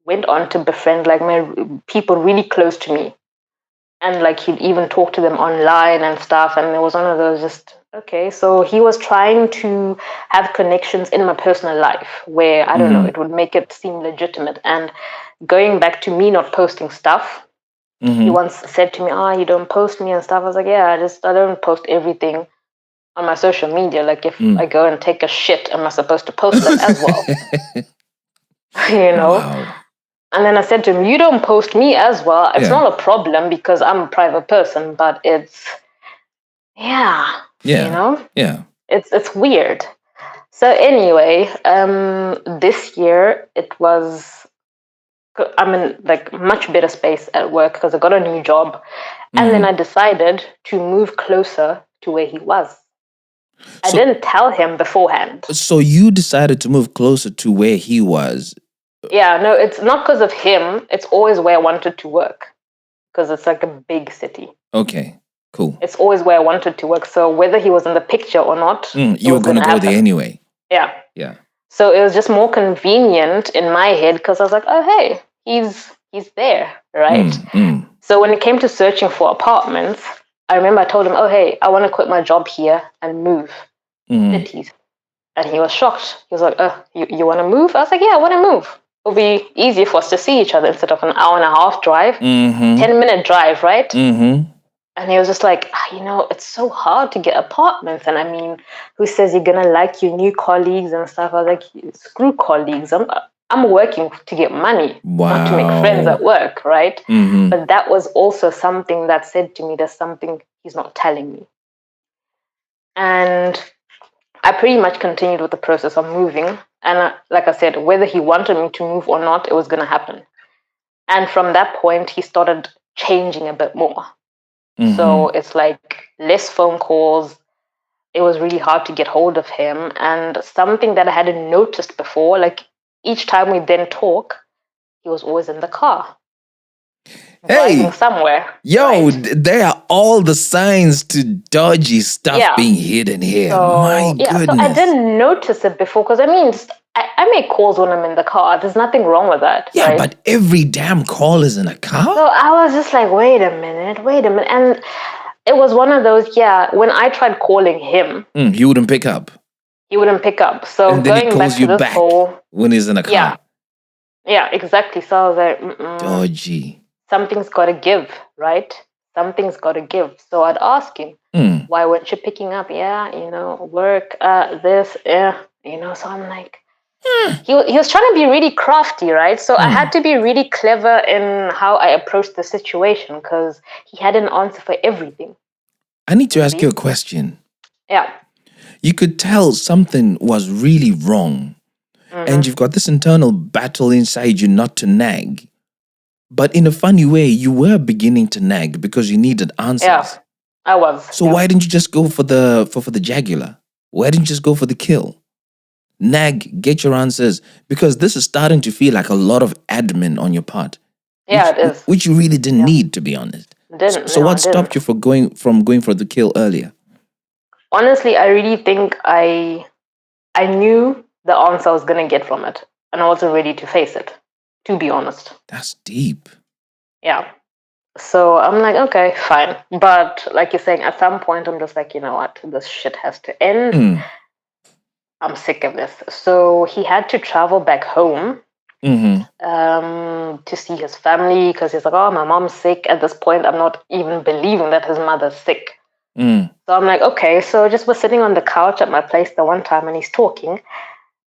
Speaker 4: went on to befriend like my people really close to me. And like he'd even talk to them online and stuff. And it was one of those just, okay. So he was trying to have connections in my personal life where, I don't know, it would make it seem legitimate. And going back to me not posting stuff, he once said to me, you don't post me and stuff. I was like, yeah, I don't post everything on my social media. Like if I go and take a shit, am I supposed to post that as well?
Speaker 1: Wow.
Speaker 4: And then I said to him, you don't post me as well. It's not a problem because I'm a private person, but it's, it's weird. So anyway, this year I'm in like much better space at work because I got a new job. And then I decided to move closer to where he was. I didn't tell him beforehand.
Speaker 1: So you decided to move closer to where he was?
Speaker 4: Yeah, no, it's not because of him. It's always where I wanted to work because it's like a big city.
Speaker 1: Okay, cool.
Speaker 4: It's always where I wanted to work. So whether he was in the picture or not,
Speaker 1: you were going to go there anyway.
Speaker 4: Yeah.
Speaker 1: Yeah.
Speaker 4: So it was just more convenient in my head because I was like, oh, hey, he's there, right? So when it came to searching for apartments, I remember I told him, oh, hey, I want to quit my job here and move cities. And he was shocked. He was like, you want to move? I was like, yeah, I want to move. It'll be easier for us to see each other instead of an hour and a half drive, 10-minute drive, right? And he was just like, it's so hard to get apartments. And I mean, who says you're going to like your new colleagues and stuff? I was like, screw colleagues. I'm working to get money, not to make friends at work, right? But that was also something that said to me, there's something he's not telling me. And I pretty much continued with the process of moving. And like I said, whether he wanted me to move or not, it was going to happen. And from that point, he started changing a bit more. So it's like less phone calls. It was really hard to get hold of him. And something that I hadn't noticed before, like each time we then talk, he was always in the car. driving somewhere.
Speaker 1: Yo,
Speaker 4: right?
Speaker 1: there are all the signs to dodgy stuff
Speaker 4: Yeah.
Speaker 1: being hidden here.
Speaker 4: So
Speaker 1: My
Speaker 4: yeah,
Speaker 1: goodness.
Speaker 4: so I didn't notice it before because I mean, I make calls when I'm in the car. There's nothing wrong with that,
Speaker 1: Yeah,
Speaker 4: right?
Speaker 1: but every damn call is in a car?
Speaker 4: So I was just like, wait a minute, and it was one of those. Yeah, when I tried calling him,
Speaker 1: He wouldn't pick up.
Speaker 4: he wouldn't pick up. So
Speaker 1: And then he
Speaker 4: going
Speaker 1: calls
Speaker 4: back
Speaker 1: you
Speaker 4: to this
Speaker 1: back
Speaker 4: whole,
Speaker 1: when he's in a car.
Speaker 4: yeah, exactly. So I was like,
Speaker 1: Dodgy.
Speaker 4: something's got to give, right? Something's got to give. So I'd ask him, why weren't you picking up? Yeah, work, this, So I'm like, he was trying to be really crafty, right? So I had to be really clever in how I approached the situation because he had an answer for everything.
Speaker 1: I need to ask you a question.
Speaker 4: Yeah.
Speaker 1: You could tell something was really wrong, and you've got this internal battle inside you not to nag. But in a funny way, you were beginning to nag because you needed answers.
Speaker 4: Yeah, I was.
Speaker 1: So why didn't you just go for the jugular? Why didn't you just go for the kill? Nag, get your answers, because this is starting to feel like a lot of admin on your part.
Speaker 4: Yeah, it is.
Speaker 1: Which you really didn't need, to be honest. So what stopped you from going for the kill earlier?
Speaker 4: Honestly, I really think I knew the answer I was gonna get from it, and I wasn't ready to face it. To be honest.
Speaker 1: That's deep.
Speaker 4: Yeah. So I'm like, okay, fine. But like you're saying, at some point, I'm just like, you know what? This shit has to end. I'm sick of this. So he had to travel back home to see his family because he's like, oh, my mom's sick. At this point, I'm not even believing that his mother's sick. So I'm like, okay. So just was sitting on the couch at my place the one time and he's talking.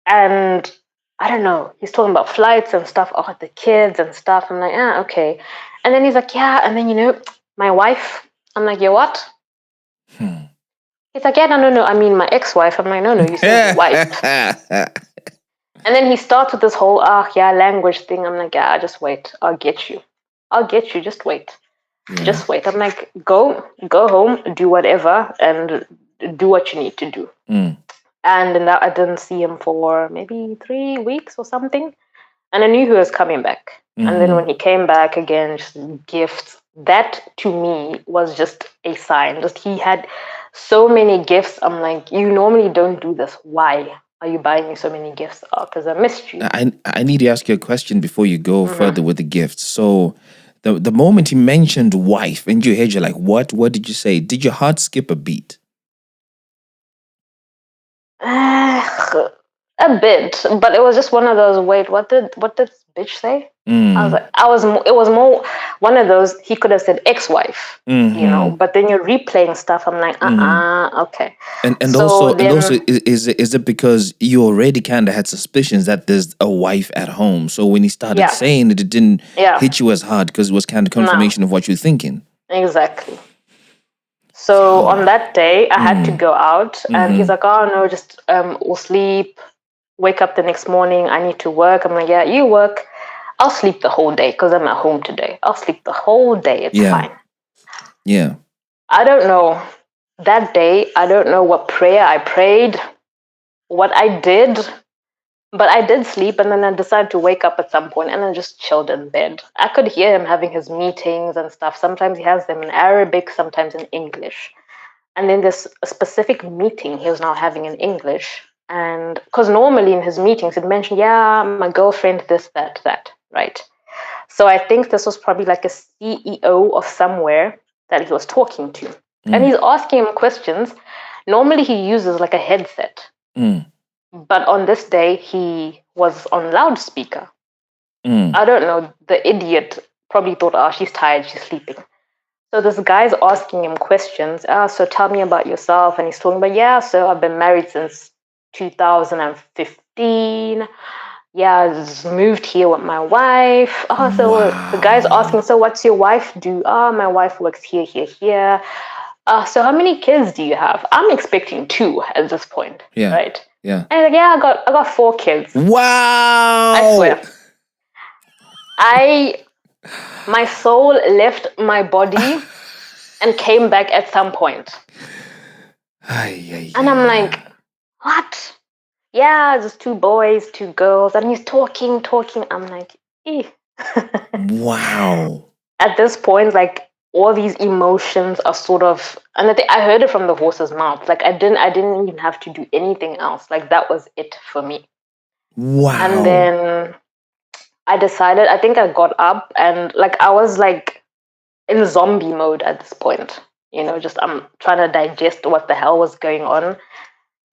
Speaker 4: And I don't know, he's talking about flights and stuff, the kids and stuff. I'm like, okay. And then he's like, yeah, and then, my wife. I'm like, your what? He's like, yeah, no, I mean my ex-wife. I'm like, no, you said your wife. And then he starts with this whole, language thing. I'm like, yeah, just wait. I'll get you. Just wait. Yeah. Just wait. I'm like, go home, do whatever, and do what you need to do. And then I didn't see him for maybe 3 weeks or something. And I knew he was coming back. And then when he came back again, just gifts. That to me was just a sign. Just he had so many gifts. I'm like, you normally don't do this. Why are you buying me so many gifts? Because I missed you.
Speaker 1: I need to ask you a question before you go further with the gifts. So the moment he mentioned wife in your head, you're like, what? What did you say? Did your heart skip a beat?
Speaker 4: A bit, but it was just one of those. Wait, what did this bitch say? It was more one of those. He could have said ex-wife, but then you're replaying stuff. I'm like, okay.
Speaker 1: And also, is it because you already kind of had suspicions that there's a wife at home? So when he started saying it didn't hit you as hard because it was kind of confirmation of what you're thinking.
Speaker 4: Exactly. So on that day, I had to go out, and he's like, "Oh no, just we'll sleep. Wake up the next morning. I need to work." I'm like, "Yeah, you work. I'll sleep the whole day because I'm at home today. I'll sleep the whole day. It's fine."
Speaker 1: Yeah.
Speaker 4: I don't know. That day, I don't know what prayer I prayed, what I did, but I did sleep, and then I decided to wake up at some point, and I just chilled in bed. I could hear him having his meetings and stuff. Sometimes he has them in Arabic, sometimes in English. And then there's a specific meeting he was now having in English. And because normally in his meetings, he'd mention, yeah, my girlfriend, this, that, right? So I think this was probably like a CEO of somewhere that he was talking to. And he's asking him questions. Normally he uses like a headset. But on this day, he was on loudspeaker. I don't know. The idiot probably thought, she's tired, she's sleeping. So this guy's asking him questions. So tell me about yourself. And he's talking about, so I've been married since 2015. Yeah, I just moved here with my wife. So the guy's asking, so what's your wife do? My wife works here. So how many kids do you have? I'm expecting 2 at this point, right?
Speaker 1: Yeah.
Speaker 4: And he's like, I got 4 kids.
Speaker 1: Wow.
Speaker 4: I swear. My soul left my body and came back at some point. And I'm like, what? Yeah, just 2 boys, 2 girls. And he's talking. I'm like,
Speaker 1: Wow.
Speaker 4: at this point, like all these emotions are sort of, and I heard it from the horse's mouth. Like I didn't even have to do anything else. Like that was it for me.
Speaker 1: Wow.
Speaker 4: And then I decided, I think I got up and like I was like in zombie mode at this point. Just I'm trying to digest what the hell was going on.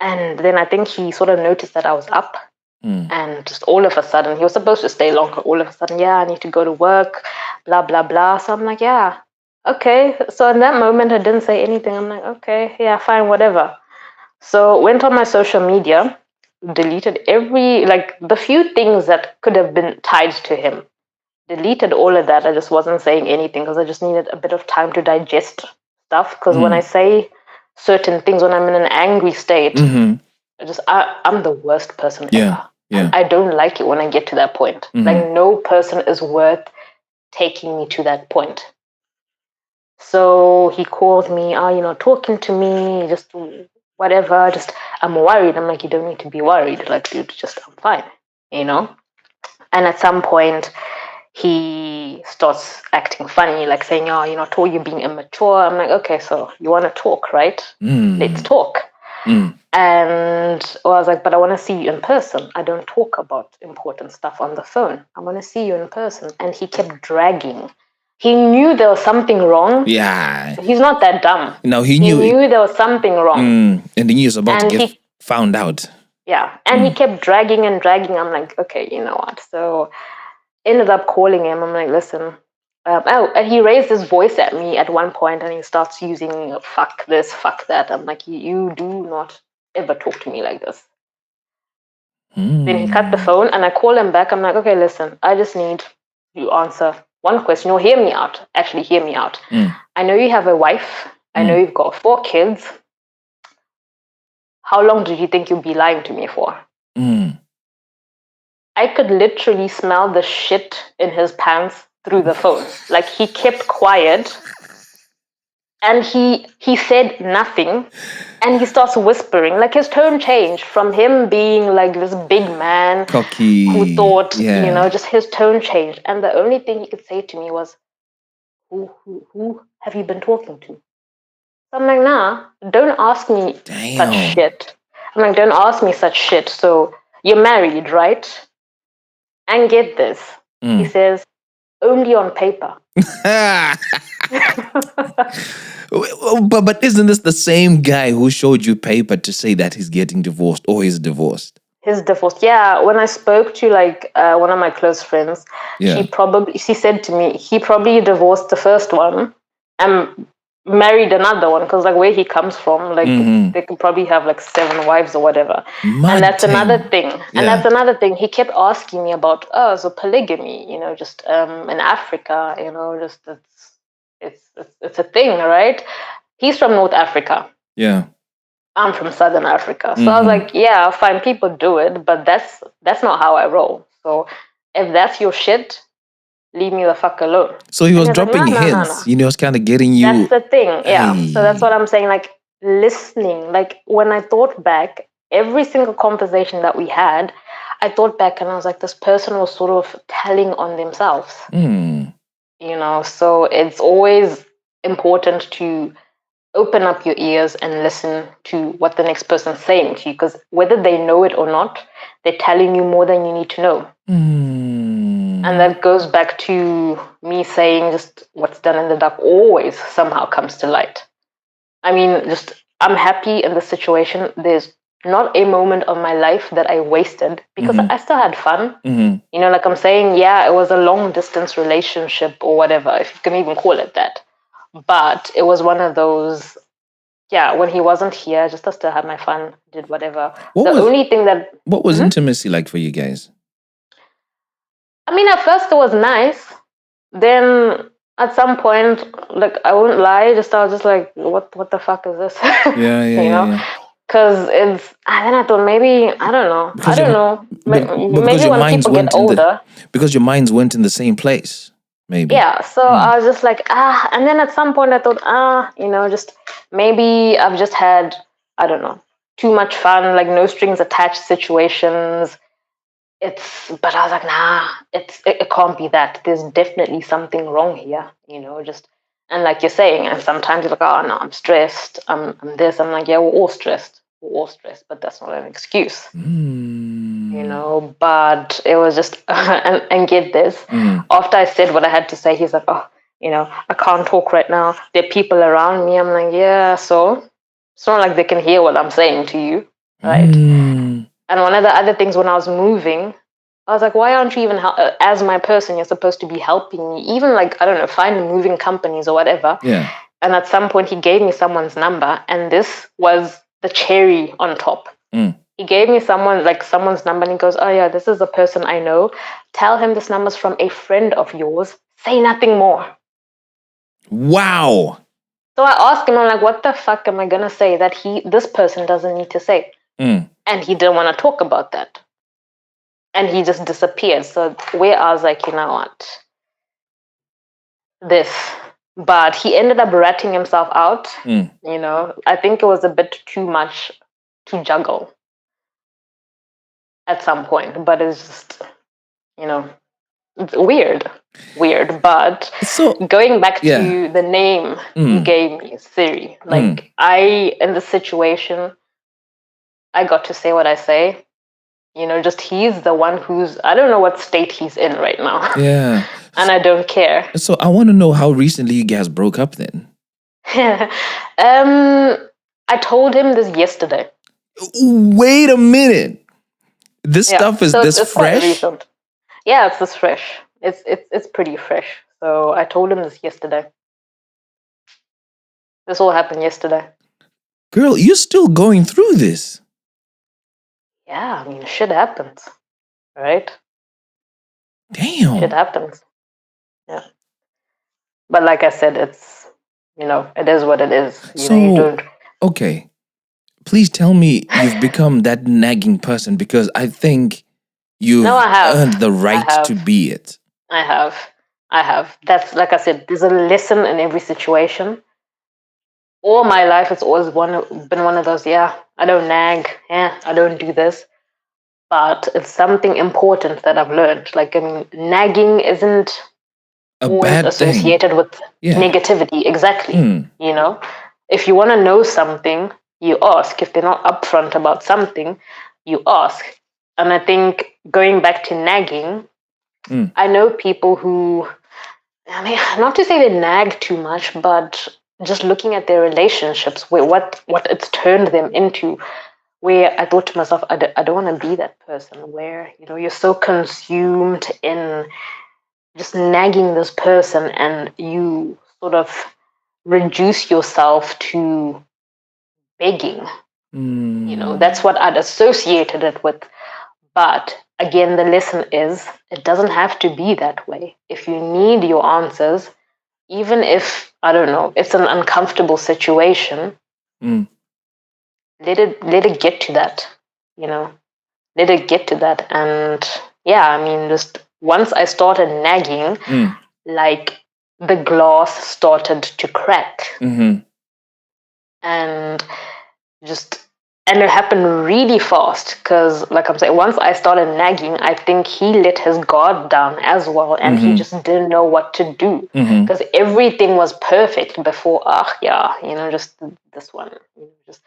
Speaker 4: And then I think he sort of noticed that I was up. And just all of a sudden, he was supposed to stay longer. All of a sudden, yeah, I need to go to work, blah, blah, blah. So I'm like, yeah, okay. So in that moment, I didn't say anything. I'm like, okay, yeah, fine, whatever. So went on my social media, deleted the few things that could have been tied to him. Deleted all of that. I just wasn't saying anything because I just needed a bit of time to digest stuff. Because when I say certain things, when I'm in an angry state, I'm the worst person ever.
Speaker 1: Yeah.
Speaker 4: I don't like it when I get to that point. Like no person is worth taking me to that point. So he called me, talking to me, just whatever, just I'm worried. I'm like, you don't need to be worried. Like, dude, just I'm fine, And at some point he starts acting funny, like saying, you're being immature. I'm like, okay, so you want to talk, right? Let's talk. And I was like, but I want to see you in person. I don't talk about important stuff on the phone. I want to see you in person. And he kept dragging. He knew there was something wrong.
Speaker 1: Yeah.
Speaker 4: He's not that dumb.
Speaker 1: No, he
Speaker 4: knew there was something wrong.
Speaker 1: And he was about to get found out.
Speaker 4: Yeah. And he kept dragging and dragging. I'm like, okay, you know what? So ended up calling him. I'm like, listen. And he raised his voice at me at one point and he starts using fuck this, fuck that. I'm like, you do not ever talk to me like this. Then he cut the phone and I call him back. I'm like, okay, listen, I just need you answer one question. Hear me out. Actually, hear me out. I know you have a wife. I know you've got 4 kids. How long do you think you'll be lying to me for? I could literally smell the shit in his pants through the phone. Like he kept quiet. And he said nothing, and he starts whispering. Like his tone changed from him being like this big man,
Speaker 1: cocky,
Speaker 4: who thought, just his tone changed. And the only thing he could say to me was, "Who have you been talking to?" So I'm like, nah, don't ask me such shit. I'm like, don't ask me such shit. So you're married, right? And get this, he says, only on paper.
Speaker 1: But isn't this the same guy who showed you paper to say that he's getting divorced or he's divorced?
Speaker 4: He's divorced. Yeah. When I spoke to one of my close friends, she said to me, he probably divorced the first one and married another one because like where he comes from, like they could probably have like 7 wives or whatever. And that's another thing. And that's another thing. He kept asking me about so polygamy, just in Africa, just it's a thing, right? He's from North Africa.
Speaker 1: Yeah.
Speaker 4: I'm from Southern Africa. So I was like, yeah, fine, people do it, but that's not how I roll. So if that's your shit, leave me the fuck alone.
Speaker 1: So he was dropping hints. He was kind of getting you.
Speaker 4: That's the thing, yeah. So that's what I'm saying, like listening. Like when I thought back, every single conversation that we had, I thought back and I was like, this person was sort of telling on themselves. So it's always important to open up your ears and listen to what the next person's saying to you, because whether they know it or not, they're telling you more than you need to know. And that goes back to me saying just what's done in the dark always somehow comes to light. I mean, just I'm happy in the situation. There's not a moment of my life that I wasted because I still had fun. Like I'm saying, yeah, it was a long distance relationship or whatever, if you can even call it that. But it was one of those, when he wasn't here, just to still have my fun, did whatever. What
Speaker 1: was intimacy like for you guys?
Speaker 4: I mean, at first it was nice. Then at some point, like I won't lie, I was just like, what the fuck is this?
Speaker 1: Yeah.
Speaker 4: Because it's, and then I thought maybe, I don't know. Maybe when people get older.
Speaker 1: Because your minds went in the same place, maybe.
Speaker 4: Yeah, so I was just like, and then at some point I thought, just maybe I've just had, I don't know, too much fun, like no strings attached situations. but I was like, nah, it can't be that. There's definitely something wrong here, just, and like you're saying, and sometimes you're like, oh no, I'm stressed, I'm this, I'm like, yeah, we're all stressed, but that's not an excuse, but it was just, and get this, after I said what I had to say, he's like, oh, I can't talk right now. There are people around me. I'm like, yeah, so it's not like they can hear what I'm saying to you, right? And one of the other things when I was moving, I was like, why aren't you even, as my person, you're supposed to be helping me, even like, I don't know, find moving companies or whatever.
Speaker 1: Yeah.
Speaker 4: And at some point, he gave me someone's number, and this was the cherry on top. He gave me someone's number, and he goes, oh yeah, this is the person I know. Tell him this number's from a friend of yours. Say nothing more.
Speaker 1: Wow.
Speaker 4: So I asked him, I'm like, what the fuck am I going to say that this person doesn't need to say? And he didn't want to talk about that. And he just disappeared. So where I was like, you know what? This. But he ended up ratting himself out. I think it was a bit too much to juggle at some point. But it's just, it's weird. But
Speaker 1: So
Speaker 4: going back to the name you gave me, Siri, like in the situation, I got to say what I say. Just he's the one I don't know what state he's in right now.
Speaker 1: Yeah.
Speaker 4: And I don't care.
Speaker 1: So I want to know how recently you guys broke up then.
Speaker 4: I told him this yesterday.
Speaker 1: Wait a minute. This stuff is this fresh?
Speaker 4: Yeah, it's this fresh. It's pretty fresh. So I told him this yesterday. This all happened yesterday.
Speaker 1: Girl, you're still going through this.
Speaker 4: Yeah, I mean, shit happens, right?
Speaker 1: Damn.
Speaker 4: Shit happens. Yeah. But like I said, it's, it is what it is. You don't...
Speaker 1: Okay. Please tell me you've become that nagging person, because I think you've earned the right to be it.
Speaker 4: I have. That's, like I said, there's a lesson in every situation. All my life, it's always been one of those, I don't nag, I don't do this. But it's something important that I've learned. Like, I mean, nagging isn't always associated with negativity. Exactly. If you want to know something, you ask. If they're not upfront about something, you ask. And I think going back to nagging, I know people who, I mean, not to say they nag too much, but just looking at their relationships, what it's turned them into, where I thought to myself, I don't want to be that person where, you're so consumed in just nagging this person and you sort of reduce yourself to begging. That's what I'd associated it with. But again, the lesson is it doesn't have to be that way. If you need your answers, even if, I don't know, it's an uncomfortable situation, let it get to that, let it get to that. And I mean, just once I started nagging, like the glass started to crack. And it happened really fast, because like I'm saying, once I started nagging, I think he let his guard down as well, and he just didn't know what to do, because everything was perfect before. Just this one, just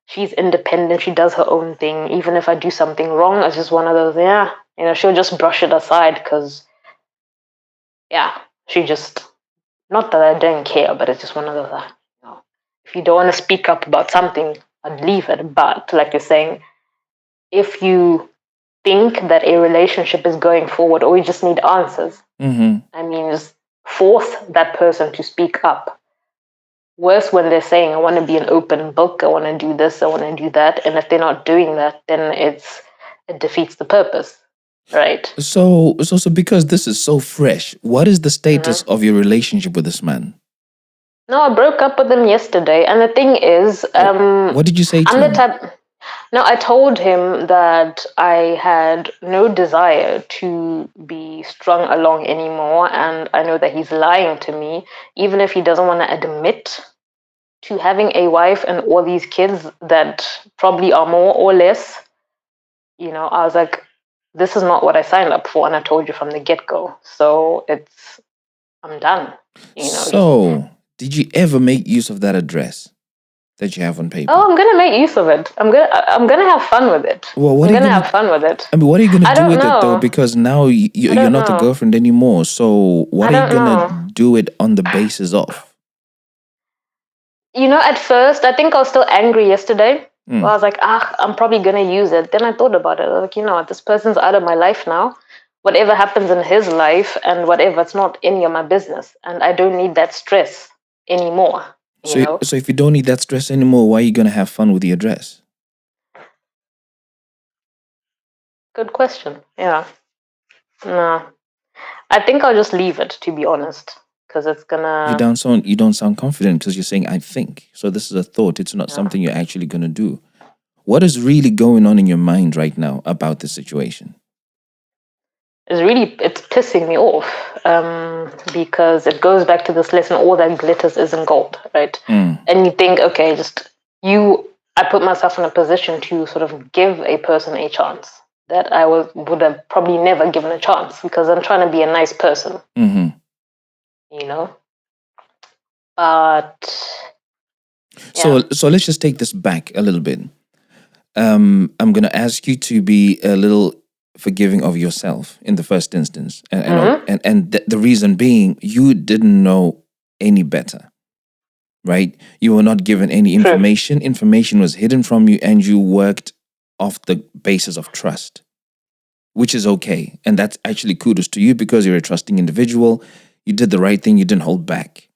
Speaker 4: she's independent, she does her own thing. Even if I do something wrong, it's just one of those, she'll just brush it aside, because she just, not that I don't care, but it's just one of those, if you don't want to speak up about something, I'd leave it. But like you're saying, if you think that a relationship is going forward, or you just need answers, I mean, just force that person to speak up. Worse when they're saying, I want to be an open book, I want to do this, I want to do that. And if they're not doing that, then it defeats the purpose, right?
Speaker 1: So because this is so fresh, what is the status of your relationship with this man?
Speaker 4: No, I broke up with him yesterday. And the thing is...
Speaker 1: what did you say to him?
Speaker 4: No, I told him that I had no desire to be strung along anymore, and I know that he's lying to me, even if he doesn't want to admit to having a wife and all these kids that probably are more or less. I was like, this is not what I signed up for, and I told you from the get-go. So I'm done.
Speaker 1: So, did you ever make use of that address that you have on paper?
Speaker 4: Oh, I'm gonna make use of it. I'm gonna have fun with it.
Speaker 1: Well,
Speaker 4: I'm gonna have fun with it.
Speaker 1: I mean, what are you gonna
Speaker 4: I
Speaker 1: do
Speaker 4: don't
Speaker 1: with it though?
Speaker 4: know.
Speaker 1: Because now you're not the girlfriend anymore. So what are you gonna do it on the basis of?
Speaker 4: At first, I think I was still angry yesterday. I was like, I'm probably gonna use it. Then I thought about it. I was like, what? This person's out of my life now. Whatever happens in his life and whatever, it's not any of my business, and I don't need that stress anymore.
Speaker 1: So if you don't need that stress anymore, why are you gonna have fun with the address?
Speaker 4: Good question. Yeah. No, I think I'll just leave it, to be honest, because it's gonna.
Speaker 1: You don't sound confident because you're saying I think. So this is a thought. It's not something you're actually gonna do. What is really going on in your mind right now about this situation?
Speaker 4: It's pissing me off because it goes back to this lesson: all that glitters isn't gold, right? And you think, okay, I put myself in a position to sort of give a person a chance that I would have probably never given a chance because I'm trying to be a nice person, But
Speaker 1: so let's just take this back a little bit. I'm going to ask you to be a little forgiving of yourself in the first instance, and the reason being you didn't know any better, right? You were not given any information. True. Information was hidden from you, and you worked off the basis of trust, which is okay, and that's actually kudos to you because you're a trusting individual. You did the right thing. You didn't hold back.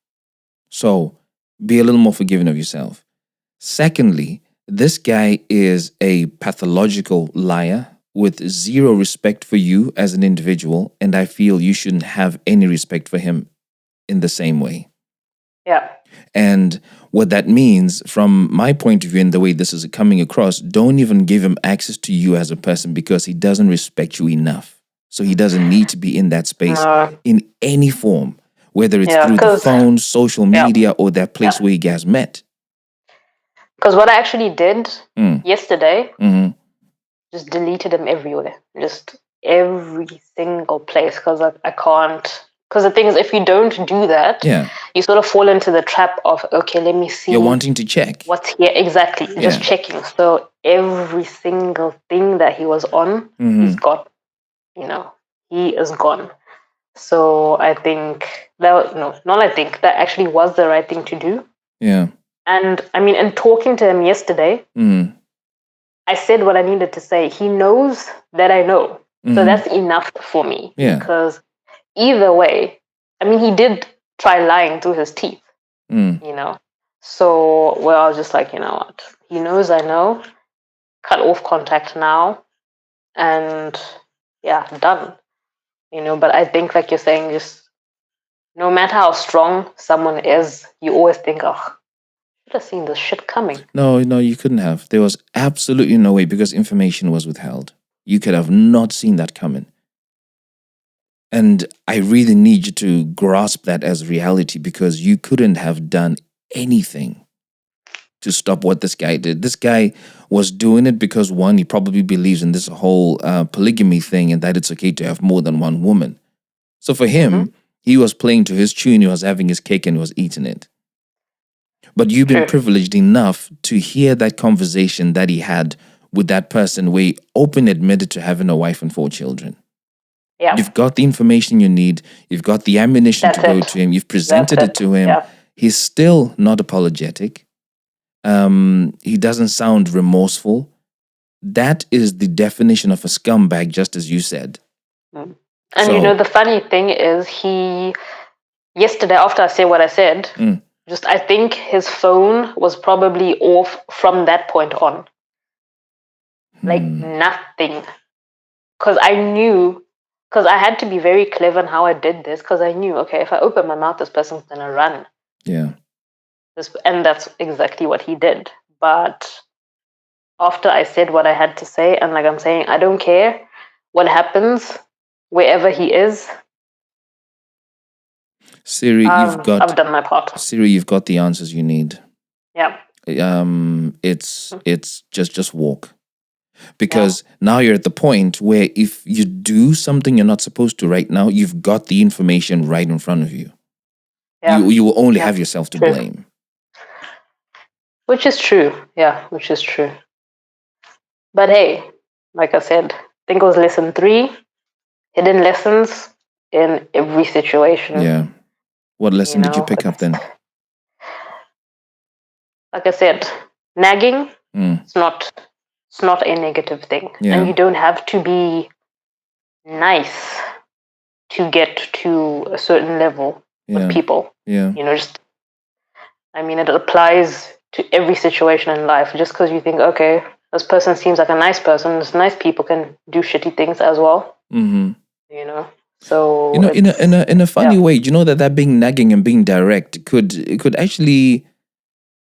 Speaker 1: So be a little more forgiving of yourself. Secondly, this guy is a pathological liar with zero respect for you as an individual, and I feel you shouldn't have any respect for him in the same way.
Speaker 4: Yeah.
Speaker 1: And what that means, from my point of view and the way this is coming across, don't even give him access to you as a person because he doesn't respect you enough. So he doesn't need to be in that space in any form, whether it's through the phone, social media, or that place where you guys met.
Speaker 4: Because what I actually did yesterday, just deleted him everywhere. Just every single place. Because I can't. Because the thing is, if you don't do that, you sort of fall into the trap of, okay, let me see.
Speaker 1: You're wanting to check.
Speaker 4: What's here. Exactly. Just checking. So every single thing that he was on, he's got, he is gone. So I think that actually was the right thing to do.
Speaker 1: Yeah.
Speaker 4: And I mean, in talking to him yesterday, I said what I needed to say. He knows that I know. So that's enough for me.
Speaker 1: Yeah.
Speaker 4: Because either way, I mean, he did try lying through his teeth, So, I was just like, you know what? He knows I know. Cut off contact now. And done. But I think, like you're saying, just no matter how strong someone is, you always think, should have seen this shit coming.
Speaker 1: No, you couldn't have. There was absolutely no way because information was withheld. You could have not seen that coming. And I really need you to grasp that as reality because you couldn't have done anything to stop what this guy did. This guy was doing it because, one, he probably believes in this whole polygamy thing and that it's okay to have more than one woman. So for him, he was playing to his tune, he was having his cake and he was eating it. But you've been privileged enough to hear that conversation that he had with that person where he openly admitted to having a wife and 4 children.
Speaker 4: Yeah.
Speaker 1: You've got the information you need. You've got the ammunition to go to him. You've presented it to him. Yeah. He's still not apologetic. He doesn't sound remorseful. That is the definition of a scumbag, just as you said.
Speaker 4: And the funny thing is yesterday after I said what I said, I think his phone was probably off from that point on. Like nothing. Because I had to be very clever in how I did this because I knew, okay, if I open my mouth, this person's going to run.
Speaker 1: Yeah.
Speaker 4: And that's exactly what he did. But after I said what I had to say, and like I'm saying, I don't care what happens wherever he is.
Speaker 1: Siri,
Speaker 4: I've done my part.
Speaker 1: Siri, you've got the answers you need.
Speaker 4: Yeah.
Speaker 1: It's just walk. Because now you're at the point where if you do something you're not supposed to right now, you've got the information right in front of you.
Speaker 4: Yeah.
Speaker 1: You will only have yourself to blame.
Speaker 4: Which is true. Yeah, which is true. But hey, like I said, I think it was lesson 3, hidden lessons in every situation.
Speaker 1: Yeah. What lesson did you pick up then?
Speaker 4: Like I said, nagging,
Speaker 1: Mm.
Speaker 4: it's not a negative thing.
Speaker 1: Yeah.
Speaker 4: And you don't have to be nice to get to a certain level with people.
Speaker 1: Yeah.
Speaker 4: It applies to every situation in life. Just because you think, okay, this person seems like a nice person, this nice people can do shitty things as well.
Speaker 1: Mm-hmm.
Speaker 4: So
Speaker 1: in a funny way, that being nagging and being direct could actually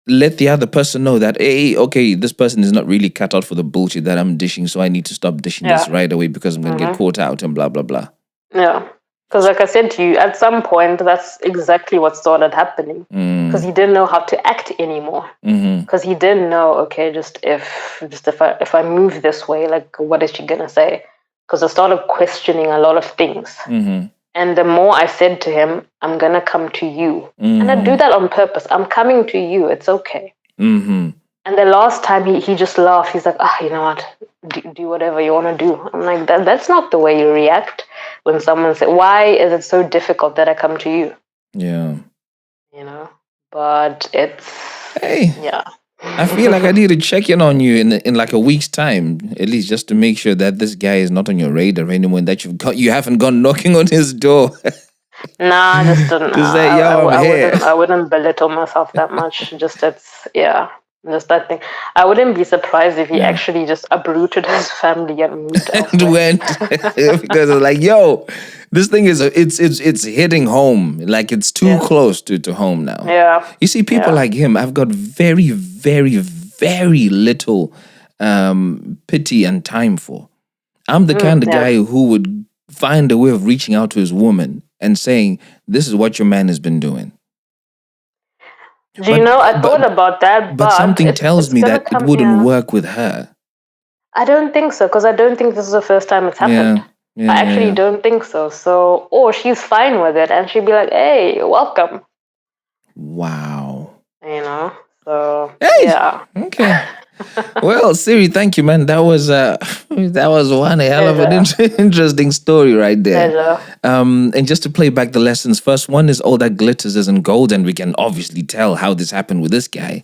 Speaker 1: let the other person know that, hey, okay, this person is not really cut out for the bullshit that I'm dishing, so I need to stop dishing this right away because I'm going to get caught out and blah, blah, blah.
Speaker 4: Yeah. Because like I said to you, at some point, that's exactly what started happening. Because he didn't know how to act anymore. Because he didn't know, okay, if I move this way, like, what is she going to say? Because I started questioning a lot of things.
Speaker 1: Mm-hmm.
Speaker 4: And the more I said to him, I'm going to come to you. And I do that on purpose. I'm coming to you. It's okay.
Speaker 1: Mm-hmm.
Speaker 4: And the last time he just laughed. He's like, you know what? Do whatever you want to do. I'm like, that's not the way you react when someone says, why is it so difficult that I come to you?
Speaker 1: Yeah.
Speaker 4: But it's...
Speaker 1: Hey.
Speaker 4: Yeah.
Speaker 1: I feel like I need to check in on you in like a week's time, at least, just to make sure that this guy is not on your radar anymore and that you haven't gone knocking on his door.
Speaker 4: Nah, I just didn't.
Speaker 1: To say, yo, I'm here.
Speaker 4: I wouldn't belittle myself that much. Just that thing. I wouldn't be surprised if he actually just uprooted his family and moved out.
Speaker 1: And went because it's like, yo, this thing is it's hitting home. Like it's too close to home now.
Speaker 4: Yeah.
Speaker 1: You see, people like him, I've got very, very, very little pity and time for. I'm the kind of guy who would find a way of reaching out to his woman and saying, this is what your man has been doing.
Speaker 4: I thought about that,
Speaker 1: but something tells me that it wouldn't work with her.
Speaker 4: I don't think so, because I don't think this is the first time it's happened. I actually don't think so. So, or she's fine with it, and she'd be like, "Hey, welcome."
Speaker 1: Wow.
Speaker 4: So
Speaker 1: hey!
Speaker 4: Yeah.
Speaker 1: Okay. Well, Siri, thank you, man. That was one hell of an interesting story right there. And just to play back the lessons, first one is all that glitters isn't gold, and we can obviously tell how this happened with this guy.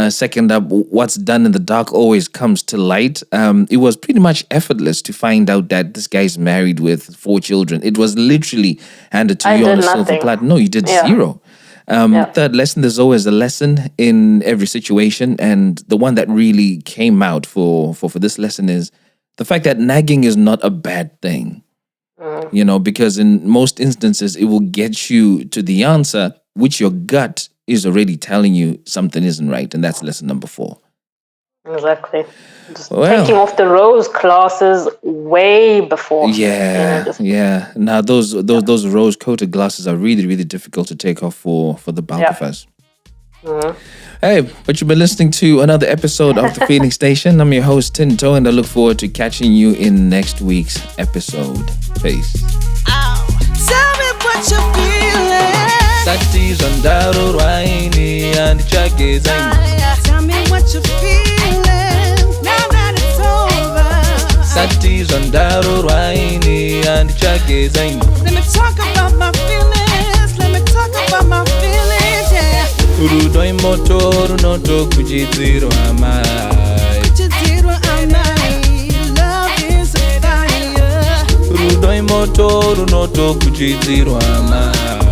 Speaker 1: Second up, what's done in the dark always comes to light. It was pretty much effortless to find out that this guy's married with 4 children. It was literally handed to you on a silver platter. No, you did zero. Third lesson, there's always a lesson in every situation, and the one that really came out for this lesson is the fact that nagging is not a bad thing. Because in most instances it will get you to the answer which your gut is already telling you something isn't right, and that's lesson number 4.
Speaker 4: Exactly. Just taking off the rose glasses way before.
Speaker 1: Yeah. Now those rose-coated glasses are really, really difficult to take off for the bulk of us. Mm-hmm. Hey, but you've been listening to another episode of The Feeling Station. I'm your host, Tinto, and I look forward to catching you in next week's episode. Peace.
Speaker 3: Tell me what you're feeling.
Speaker 1: Satis on Daro Raini and Chagezang.
Speaker 3: Tell me what you're feeling. Now that it's over.
Speaker 1: Satis on Daro Raini and Chagezang.
Speaker 3: Let me talk about my feelings. Let me talk about my feelings, yeah.
Speaker 1: Urudoi motoru noto kujidziro amai.
Speaker 3: Kujidziro amai. Love is a fire.
Speaker 1: Urudoi motoru noto kujidziro amai.